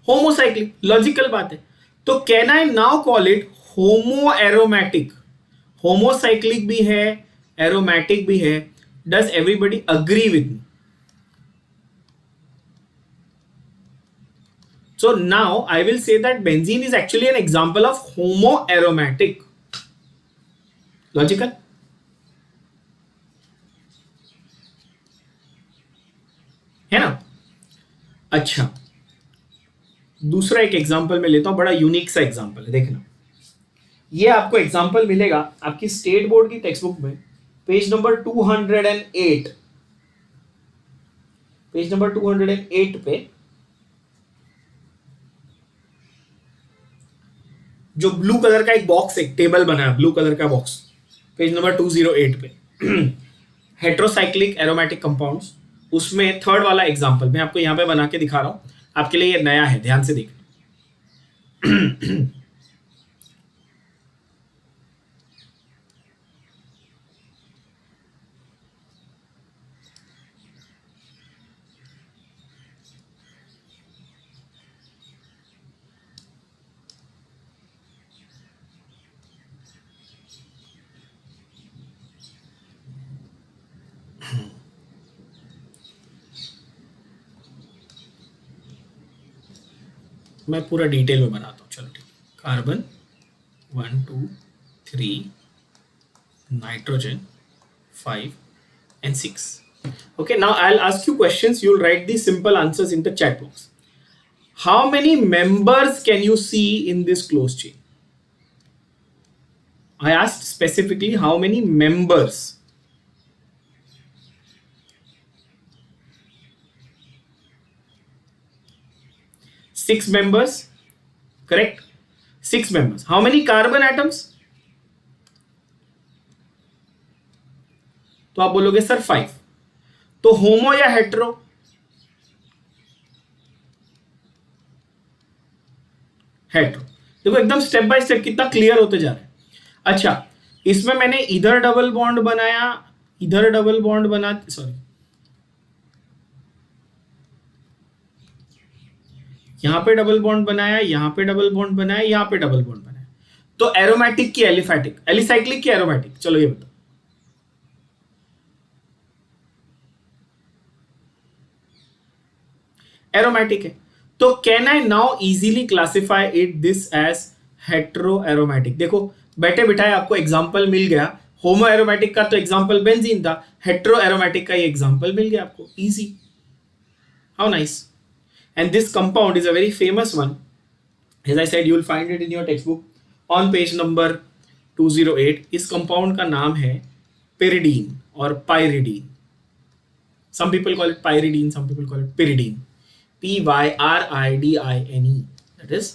S1: होमोसाइक्लिक, लॉजिकल बात है। तो can I now call it homo aromatic? Homocyclic भी है, एरोमेटिक भी है। Does everybody agree with me? So now I will say that benzene is actually an example of homoaromatic. Logical? है ना। अच्छा, दूसरा एक एग्जांपल मैं लेता हूं, बड़ा यूनिक सा एग्जांपल है, देखना। ये आपको एग्जांपल मिलेगा आपकी स्टेट बोर्ड की टेक्स्ट बुक में, पेज नंबर 208। पेज नंबर 208 पे जो ब्लू कलर का एक बॉक्स, एक टेबल बना है, ब्लू कलर का बॉक्स, पेज नंबर 208 पे हेट्रोसाइक्लिक एरोमेटिक कंपाउंड्स, उसमें थर्ड वाला एग्जांपल मैं आपको यहां पे बना के दिखा रहा हूं। आपके लिए ये नया है, ध्यान से देखना। मैं पूरा डिटेल में बनाता हूँ, चलो ठीक है। Carbon 1 2 3, nitrogen 5 and 6. Okay, now I'll ask you questions. You'll write the simple answers in the chat box. How many members can you see in this closed chain? I asked specifically how many members. Six members, correct? 6 members. How many carbon atoms? तो आप बोलोगे sir 5। तो होमो या hetero? Hetero. देखो एकदम step by step कितना clear होते जा रहा है। अच्छा, इसमें मैंने इधर डबल बॉन्ड बनाया, इधर डबल बॉन्ड बना, सॉरी, यहां पे डबल बॉन्ड बनाया, यहां पे डबल बॉन्ड बनाया, यहां पे डबल बॉन्ड बनाया। तो एरोमेटिक की एलिफैटिक, एलिसाइक्लिक की एरोमेटिक? चलो ये बताओ। एरोमेटिक है। तो can I now easily classify it this as hetero aromatic? देखो बैठे बिठाए आपको एग्जांपल मिल गया। होमो एरोमेटिक का तो एग्जांपल बेंजीन था, हेट्रो एरोमेटिक का ये एग्जांपल मिल गया आपको, easy. How nice. And this compound is a very famous one. As I said, you will find it in your textbook on page number 208. इस compound का नाम है pyridine और pyridine. Some people call it pyridine, some people call it pyridine. Pyridine. That is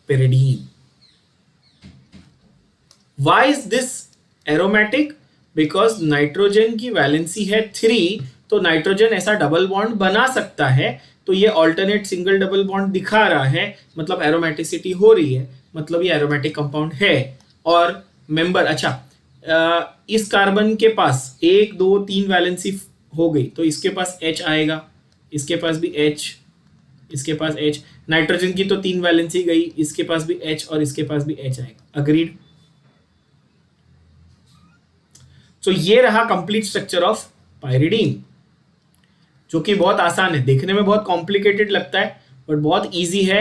S1: pyridine. Why is this aromatic? Because nitrogen की valency है 3, तो nitrogen ऐसा double bond बना सकता है, तो ये ऑल्टरनेट सिंगल डबल बॉन्ड दिखा रहा है, मतलब एरोमेटिसिटी हो रही है, मतलब ये एरोमेटिक कंपाउंड है. और मेंबर, अच्छा, इस कार्बन के पास 1 2 3 वैलेंसी हो गई, तो इसके पास H आएगा, इसके पास भी H, इसके पास H. नाइट्रोजन की तो 3 वैलेंसी गई, इसके पास भी H और इसके पास भी H आएगा. अग्रीड? तो ये रहा कंप्लीट स्ट्रक्चर ऑफ पायरिडीन, जो कि बहुत आसान है. देखने में बहुत कॉम्प्लिकेटेड लगता है, बट बहुत इजी है.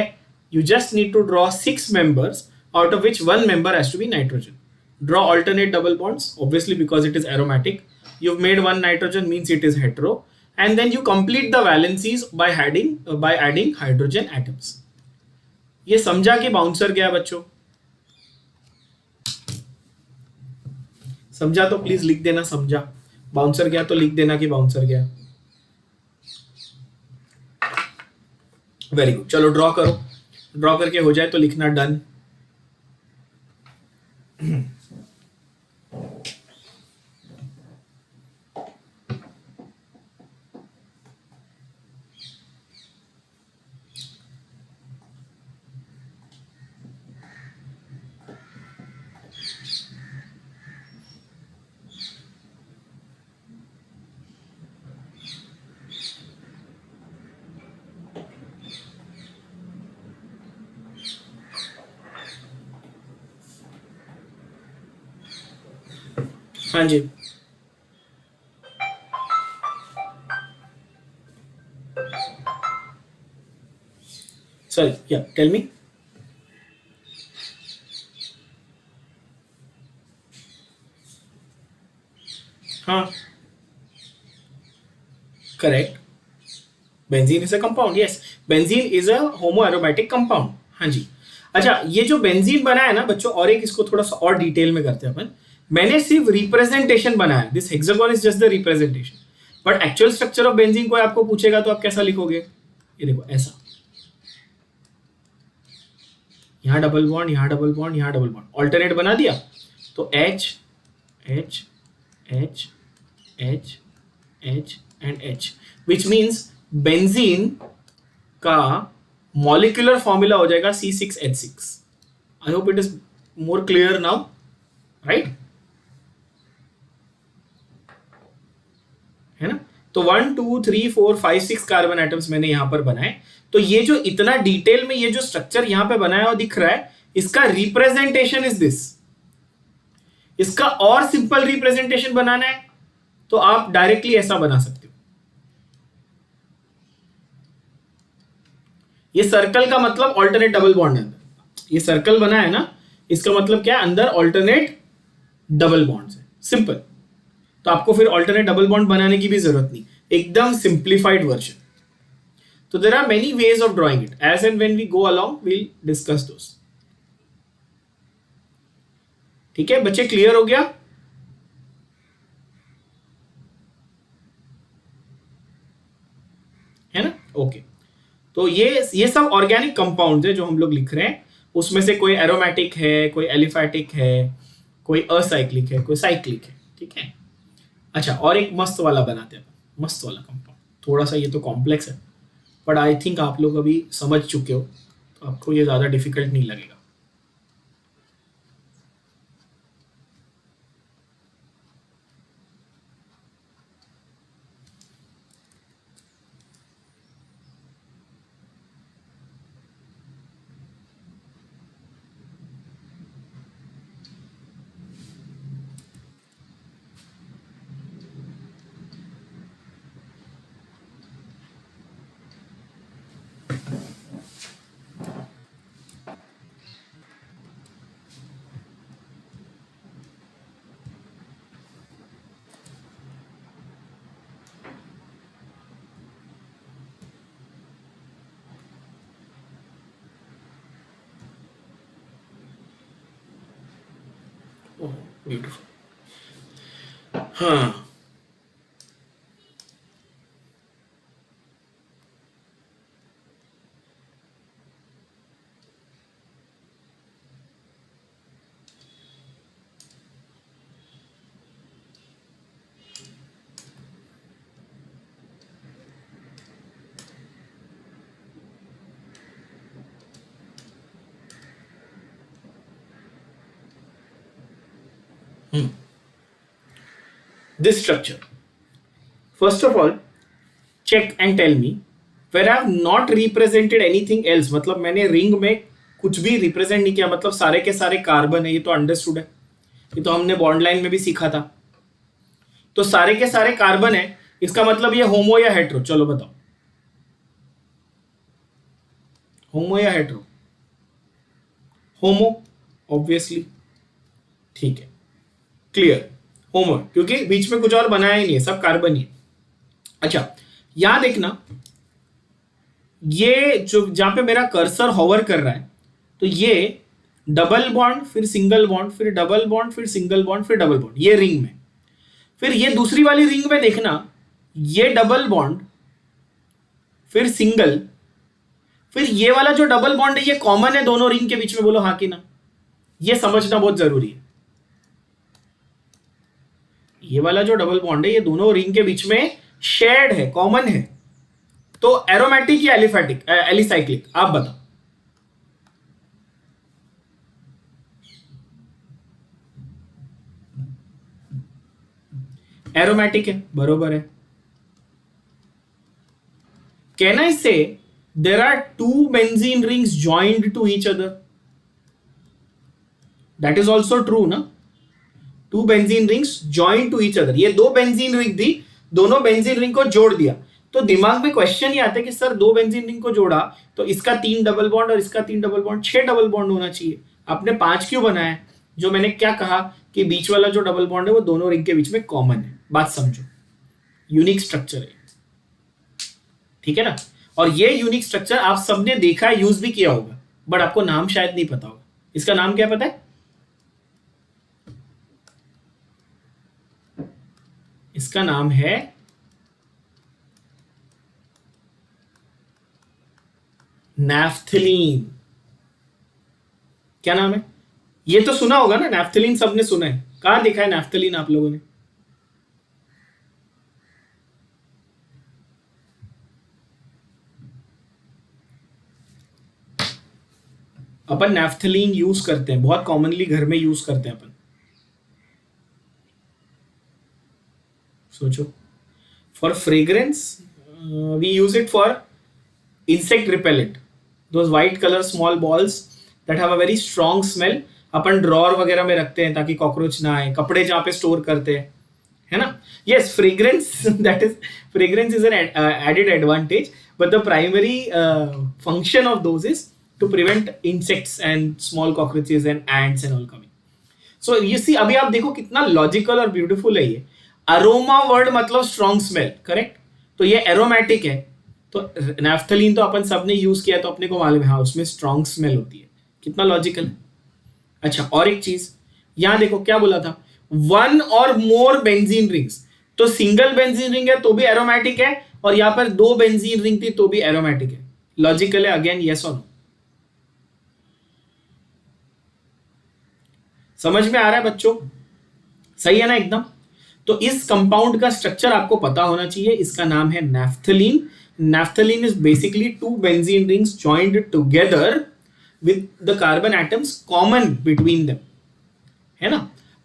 S1: You just need to draw 6 members, out of which 1 member has to be nitrogen. Draw alternate double bonds, obviously because it is aromatic. You've made 1 nitrogen, means it is hetero, and then you complete the valencies by adding hydrogen atoms. ये समझा कि bouncer गया बच्चों? समझा तो please लिख देना समझा. बाउंसर गया तो लिख देना कि बाउंसर गया. Very good. चलो ड्रॉ करो. ड्रॉ करके हो जाए तो लिखना डन. हाँ जी. Sorry, yeah, tell me. हाँ, correct. Benzene is a compound. Yes, benzene is a homoaromatic compound. हाँ जी. अच्छा, ये जो बेंजीन बना है ना बच्चों, और एक इसको थोड़ा सा और डिटेल में करते हैं अपन. मैंने सिर्फ रिप्रेजेंटेशन बनाया. This hexagon is just the representation, but actual structure of benzene कोई आपको पूछेगा तो आप कैसा लिखोगे? ये देखो ऐसा. यहाँ डबल बॉन्ड, यहाँ डबल बॉन्ड, यहाँ डबल बॉन्ड, ऑल्टरनेट बना दिया. तो H H H H H and H, which means benzene का मॉलिक्यूलर फॉर्मूला हो जाएगा C6H6. I hope it is more clear now, right? है ना? तो 1 2 3 4 5 6 कार्बन एटम्स मैंने यहां पर बनाए. तो ये जो इतना डिटेल में ये जो स्ट्रक्चर यहां पे बनाया हुआ दिख रहा है, इसका रिप्रेजेंटेशन इज दिस. इसका और सिंपल रिप्रेजेंटेशन बनाना है तो आप डायरेक्टली ऐसा बना सकते हो. ये सर्कल का मतलब ऑल्टरनेट डबल बॉन्ड है अंदर. ये सर्कल बना है ना, इसका मतलब क्या है? अंदर ऑल्टरनेट डबल बॉन्ड है. सिंपल. तो आपको फिर ऑल्टरनेट डबल बॉन्ड बनाने की भी जरूरत नहीं. एकदम सिंप्लीफाइड वर्जन. तो there are many ways of drawing it. As and when we go along we'll discuss those. ठीक है बच्चे, क्लियर हो गया? है ना? ओके. तो ये सब ऑर्गेनिक कंपाउंड है जो हम लोग लिख रहे हैं. उसमें से कोई एरोमेटिक है, कोई एलिफैटिक है, कोई असाइक्लिक है, कोई साइक्लिक है. ठीक है. अच्छा, और एक मस्त वाला बनाते हैं. मस्त वाला कंपाउंड. थोड़ा सा ये तो कॉम्प्लेक्स है, बट आई थिंक आप लोग अभी समझ चुके हो, तो आपको ये ज्यादा डिफिकल्ट नहीं लगेगा. ब्यूटीफुल. हाँ, This structure. First of all, check and tell me where I have not represented anything else. मतलब मैंने रिंग में कुछ भी रिप्रेजेंट नहीं किया, मतलब सारे के सारे कार्बन है, ये तो अंडरस्टूड है, ये तो हमने बॉन्ड लाइन में भी सीखा था. तो सारे के सारे कार्बन है, इसका मतलब ये होमो या हेट्रो? चलो बताओ, होमो या हेट्रो? होमो ऑब्वियसली. ठीक है, क्लियर, होमो, क्योंकि बीच में कुछ और बनाया ही नहीं है, सब कार्बन ही है. अच्छा, यहां देखना, ये जो जहां पे मेरा कर्सर होवर कर रहा है, तो ये डबल बॉन्ड, फिर सिंगल बॉन्ड, फिर डबल बॉन्ड, फिर सिंगल बॉन्ड, फिर डबल बॉन्ड, ये रिंग में. फिर ये दूसरी वाली रिंग में देखना, ये डबल बॉन्ड, फिर सिंगल, फिर ये वाला जो डबल बॉन्ड है ये कॉमन है दोनों रिंग के बीच में. बोलो हाँ कि ना? ये समझना बहुत जरूरी है. ये वाला जो डबल बॉन्ड है ये दोनों रिंग के बीच में शेयर्ड है, कॉमन है. तो एरोमेटिक या एलिफैटिक, एलिसाइक्लिक, आप बताओ. एरोमेटिक है, बरोबर है. Can I say there are two benzene rings joined to each other? That is also true ना. Two benzene rings joined to each other, ये दो बेंजीन रिंग थी, दोनों बेंजीन रिंग को जोड़ दिया. तो दिमाग में क्वेश्चन ये आता है कि सर दो बेंजीन रिंग को जोड़ा तो इसका 3 डबल बॉन्ड और इसका 3 डबल बॉन्ड, 6 डबल बॉन्ड होना चाहिए. आपने 5 क्यों बनाया? जो मैंने क्या कहा कि बीच वाला जो डबल बॉन्ड है वो दोनों रिंग के बीच में कॉमन है. बात समझो, यूनिक स्ट्रक्चर है, ठीक है ना. और ये यूनिक स्ट्रक्चर आप सबने देखा है, यूज भी किया होगा, बट आपको नाम शायद नहीं पता होगा. इसका नाम क्या पता है? इसका नाम है नैफ्थलीन. क्या नाम है? ये तो सुना होगा ना, नैफ्थलीन सबने सुना है. कहां देखा है नैफ्थलीन आप लोगों ने? अपन नैफ्थलीन यूज करते हैं, बहुत कॉमनली घर में यूज करते हैं अपन. सोचो. For fragrance we use it for insect repellent, those white color small balls that have a very strong smell. Upon drawer वगैरह में रखते हैं ताकि कॉकरोच ना आए, कपड़े जहां पे स्टोर करते हैं, है ना. Yes, fragrance, that is, fragrance is an added advantage, but the primary function of those is to prevent insects and small cockroaches and ants and all coming. So you see, अभी आप देखो कितना logical और beautiful है ये. Aroma word मतलब strong smell, correct. तो ये एरोमेटिक है. तो नैफ्थलीन तो अपन सबने यूज किया, तो अपने को मालूम है हाँ उसमें स्ट्रॉन्ग स्मेल होती है. कितना लॉजिकल है. अच्छा, और एक चीज यहां देखो, क्या बोला था? वन और मोर बेंजीन रिंग्स. तो सिंगल बेंजीन रिंग है तो भी एरोमेटिक है, और यहां पर दो बेंजीन रिंग थी तो भी एरोमेटिक है. लॉजिकल है अगेन, यस और नो? समझ में आ रहा है बच्चों? सही है ना एकदम. तो इस कंपाउंड का स्ट्रक्चर आपको पता होना चाहिए. इसका नाम है naphthalene. Naphthalene is basically two benzene rings joined together with the carbon atoms common between them, है ना.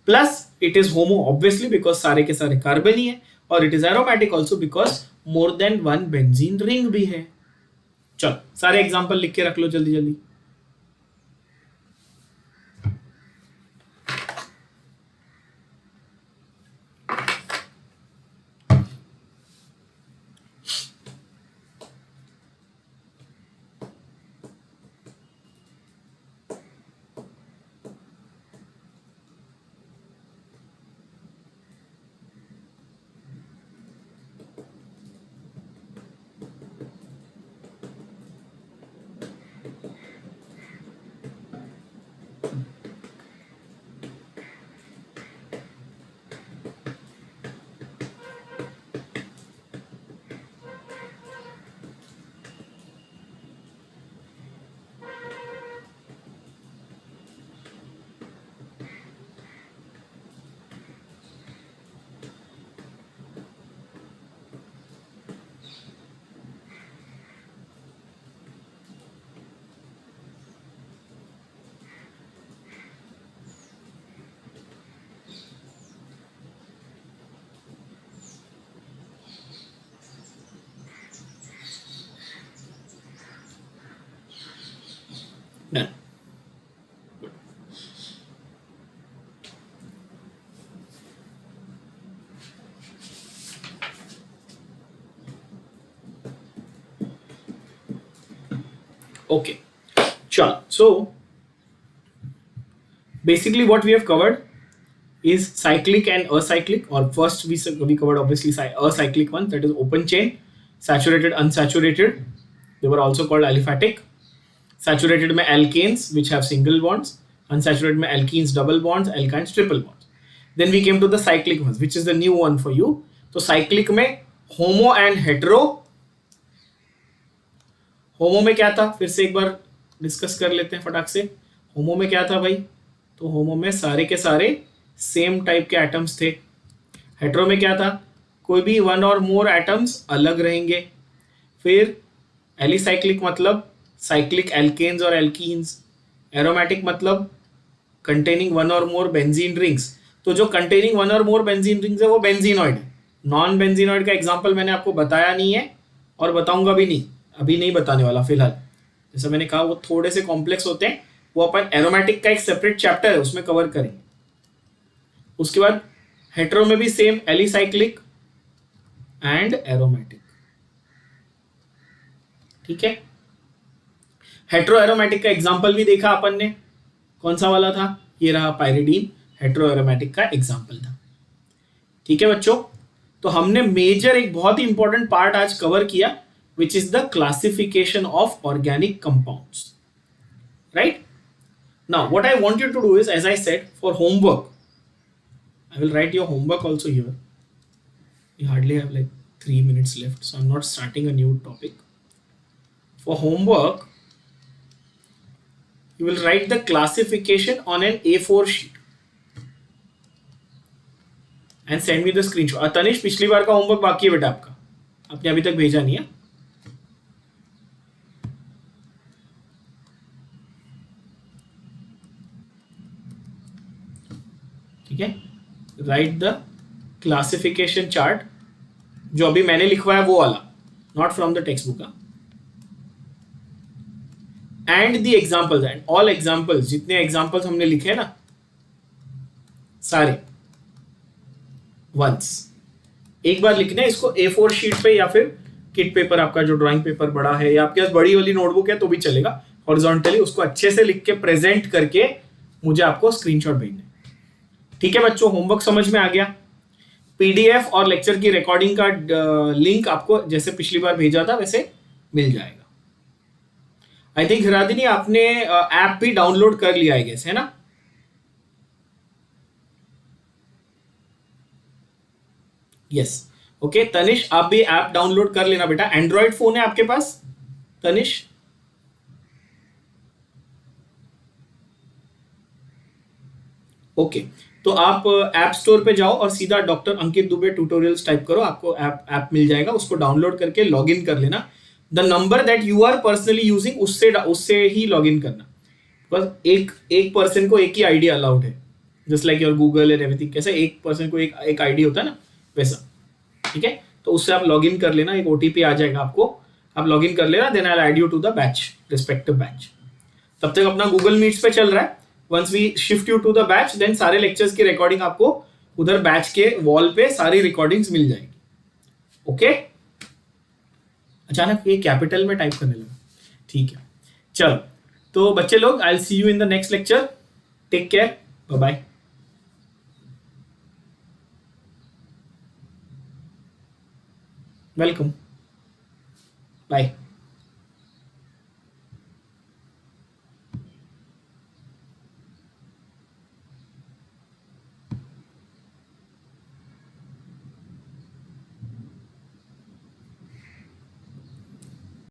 S1: Plus it is homo obviously because सारे के सारे कार्बन ही है, और it is aromatic also because more than one benzene ring भी है. चलो सारे एग्जांपल लिख के रख लो जल्दी जल्दी. None. Okay. Chal. So basically what we have covered is cyclic and acyclic, or first we covered obviously acyclic one, that is open chain, saturated, unsaturated. They were also called aliphatic. Saturated में alkanes which have single bonds, unsaturated में alkenes double bonds, alkynes triple bonds. Then we came to the cyclic ones, which is the new one for you. तो cyclic में homo and hetero. होमो में क्या था, फिर से एक बार डिस्कस कर लेते हैं फटाक से. होमो में क्या था भाई, तो होमो में सारे के सारे सेम टाइप के एटम्स थे. हेट्रो में क्या था, कोई भी वन और मोर एटम्स अलग रहेंगे. फिर एलिसाइक्लिक मतलब साइक्लिक एल्केन्स और एल्कीन्स. एरोमेटिक मतलब कंटेनिंग वन और मोर बेंजीन रिंग्स. तो जो कंटेनिंग वन और मोर बेंजीन रिंग्स है वो बेंजीनॉइड है. नॉन बेंजीनॉइड का एग्जांपल मैंने आपको बताया नहीं है और बताऊंगा भी नहीं, अभी नहीं बताने वाला फिलहाल. जैसा मैंने कहा वो थोड़े से कॉम्प्लेक्स होते हैं, वो अपन एरोमेटिक का एक सेपरेट चैप्टर है उसमें कवर करेंगे. उसके बाद हेट्रो में भी सेम एलिसाइक्लिक एंड एरोमेटिक. ठीक है. हेट्रो एरोमेटिक का एग्जांपल भी देखा अपन ने, कौन सा वाला था, ये रहा पायरिडीन, हेट्रो एरोमेटिक का एग्जांपल था. ठीक है बच्चों, तो हमने मेजर एक बहुत ही इंपॉर्टेंट पार्ट आज कवर किया, which is the classification of organic compounds. Right? Now, what I want you to do is, as I said, for homework, I will write your homework also here. We hardly have like 3 minutes left, so I'm not starting a new topic. For homework, you will write the classification on an A4 sheet and send me the screenshot. Tanish, पिछली बार का homework बाकी है बेटा आपका, आपने अभी तक भेजा नहीं है. ठीक है. राइट द क्लासिफिकेशन चार्ट, जो अभी मैंने लिखवाया वो वाला, not from the text book. And the examples, and all examples, जितने एग्जाम्पल्स हमने लिखे ना सारे वंस एक बार लिखने इसको A4 शीट पे, या फिर किट पेपर, आपका जो ड्राइंग पेपर बड़ा है या आपके पास बड़ी वाली नोटबुक है तो भी चलेगा. हॉरिजॉन्टली उसको अच्छे से लिख के प्रेजेंट करके मुझे आपको स्क्रीनशॉट भेजने. ठीक है बच्चों, होमवर्क समझ में आ गया. पीडीएफ और लेक्चर की रिकॉर्डिंग का लिंक आपको जैसे पिछली बार भेजा था वैसे मिल जाएगा. आई थिंक हिरादिनी आपने ऐप भी डाउनलोड कर लिया है गेस, है ना. यस. ओके तनिष, आप भी ऐप डाउनलोड कर लेना बेटा. एंड्रॉइड फोन है आपके पास तनिष? ओके तो आप ऐप स्टोर पे जाओ और सीधा डॉक्टर अंकित दुबे ट्यूटोरियल्स टाइप करो, आपको ऐप मिल जाएगा. उसको डाउनलोड करके लॉग इन कर लेना. The number that you are personally using उससे ही लॉग इन करना. बस एक पर्सन को एक ही आईडी अलाउड है, just like your Google and everything. कैसे एक पर्सन को एक आईडी होता है ना, वैसा. ठीक है, तो उससे आप लॉग इन कर लेना. एक ओटीपी आ जाएगा आपको, आप लॉग इन कर लेना. Then I will add you to the batch, respective batch. तब तक अपना गूगल मीट्स पे चल रहा है. Once we shift you to the batch, then सारे लेक्चर्स की रिकॉर्डिंग आपको उधर बैच के वॉल पे सारी रिकॉर्डिंग्स मिल जाएगी. ओके. अचानक ये कैपिटल में टाइप करने लगा. ठीक है, चलो तो बच्चे लोग, I will see you in the next lecture. Take care, bye bye. Welcome, bye.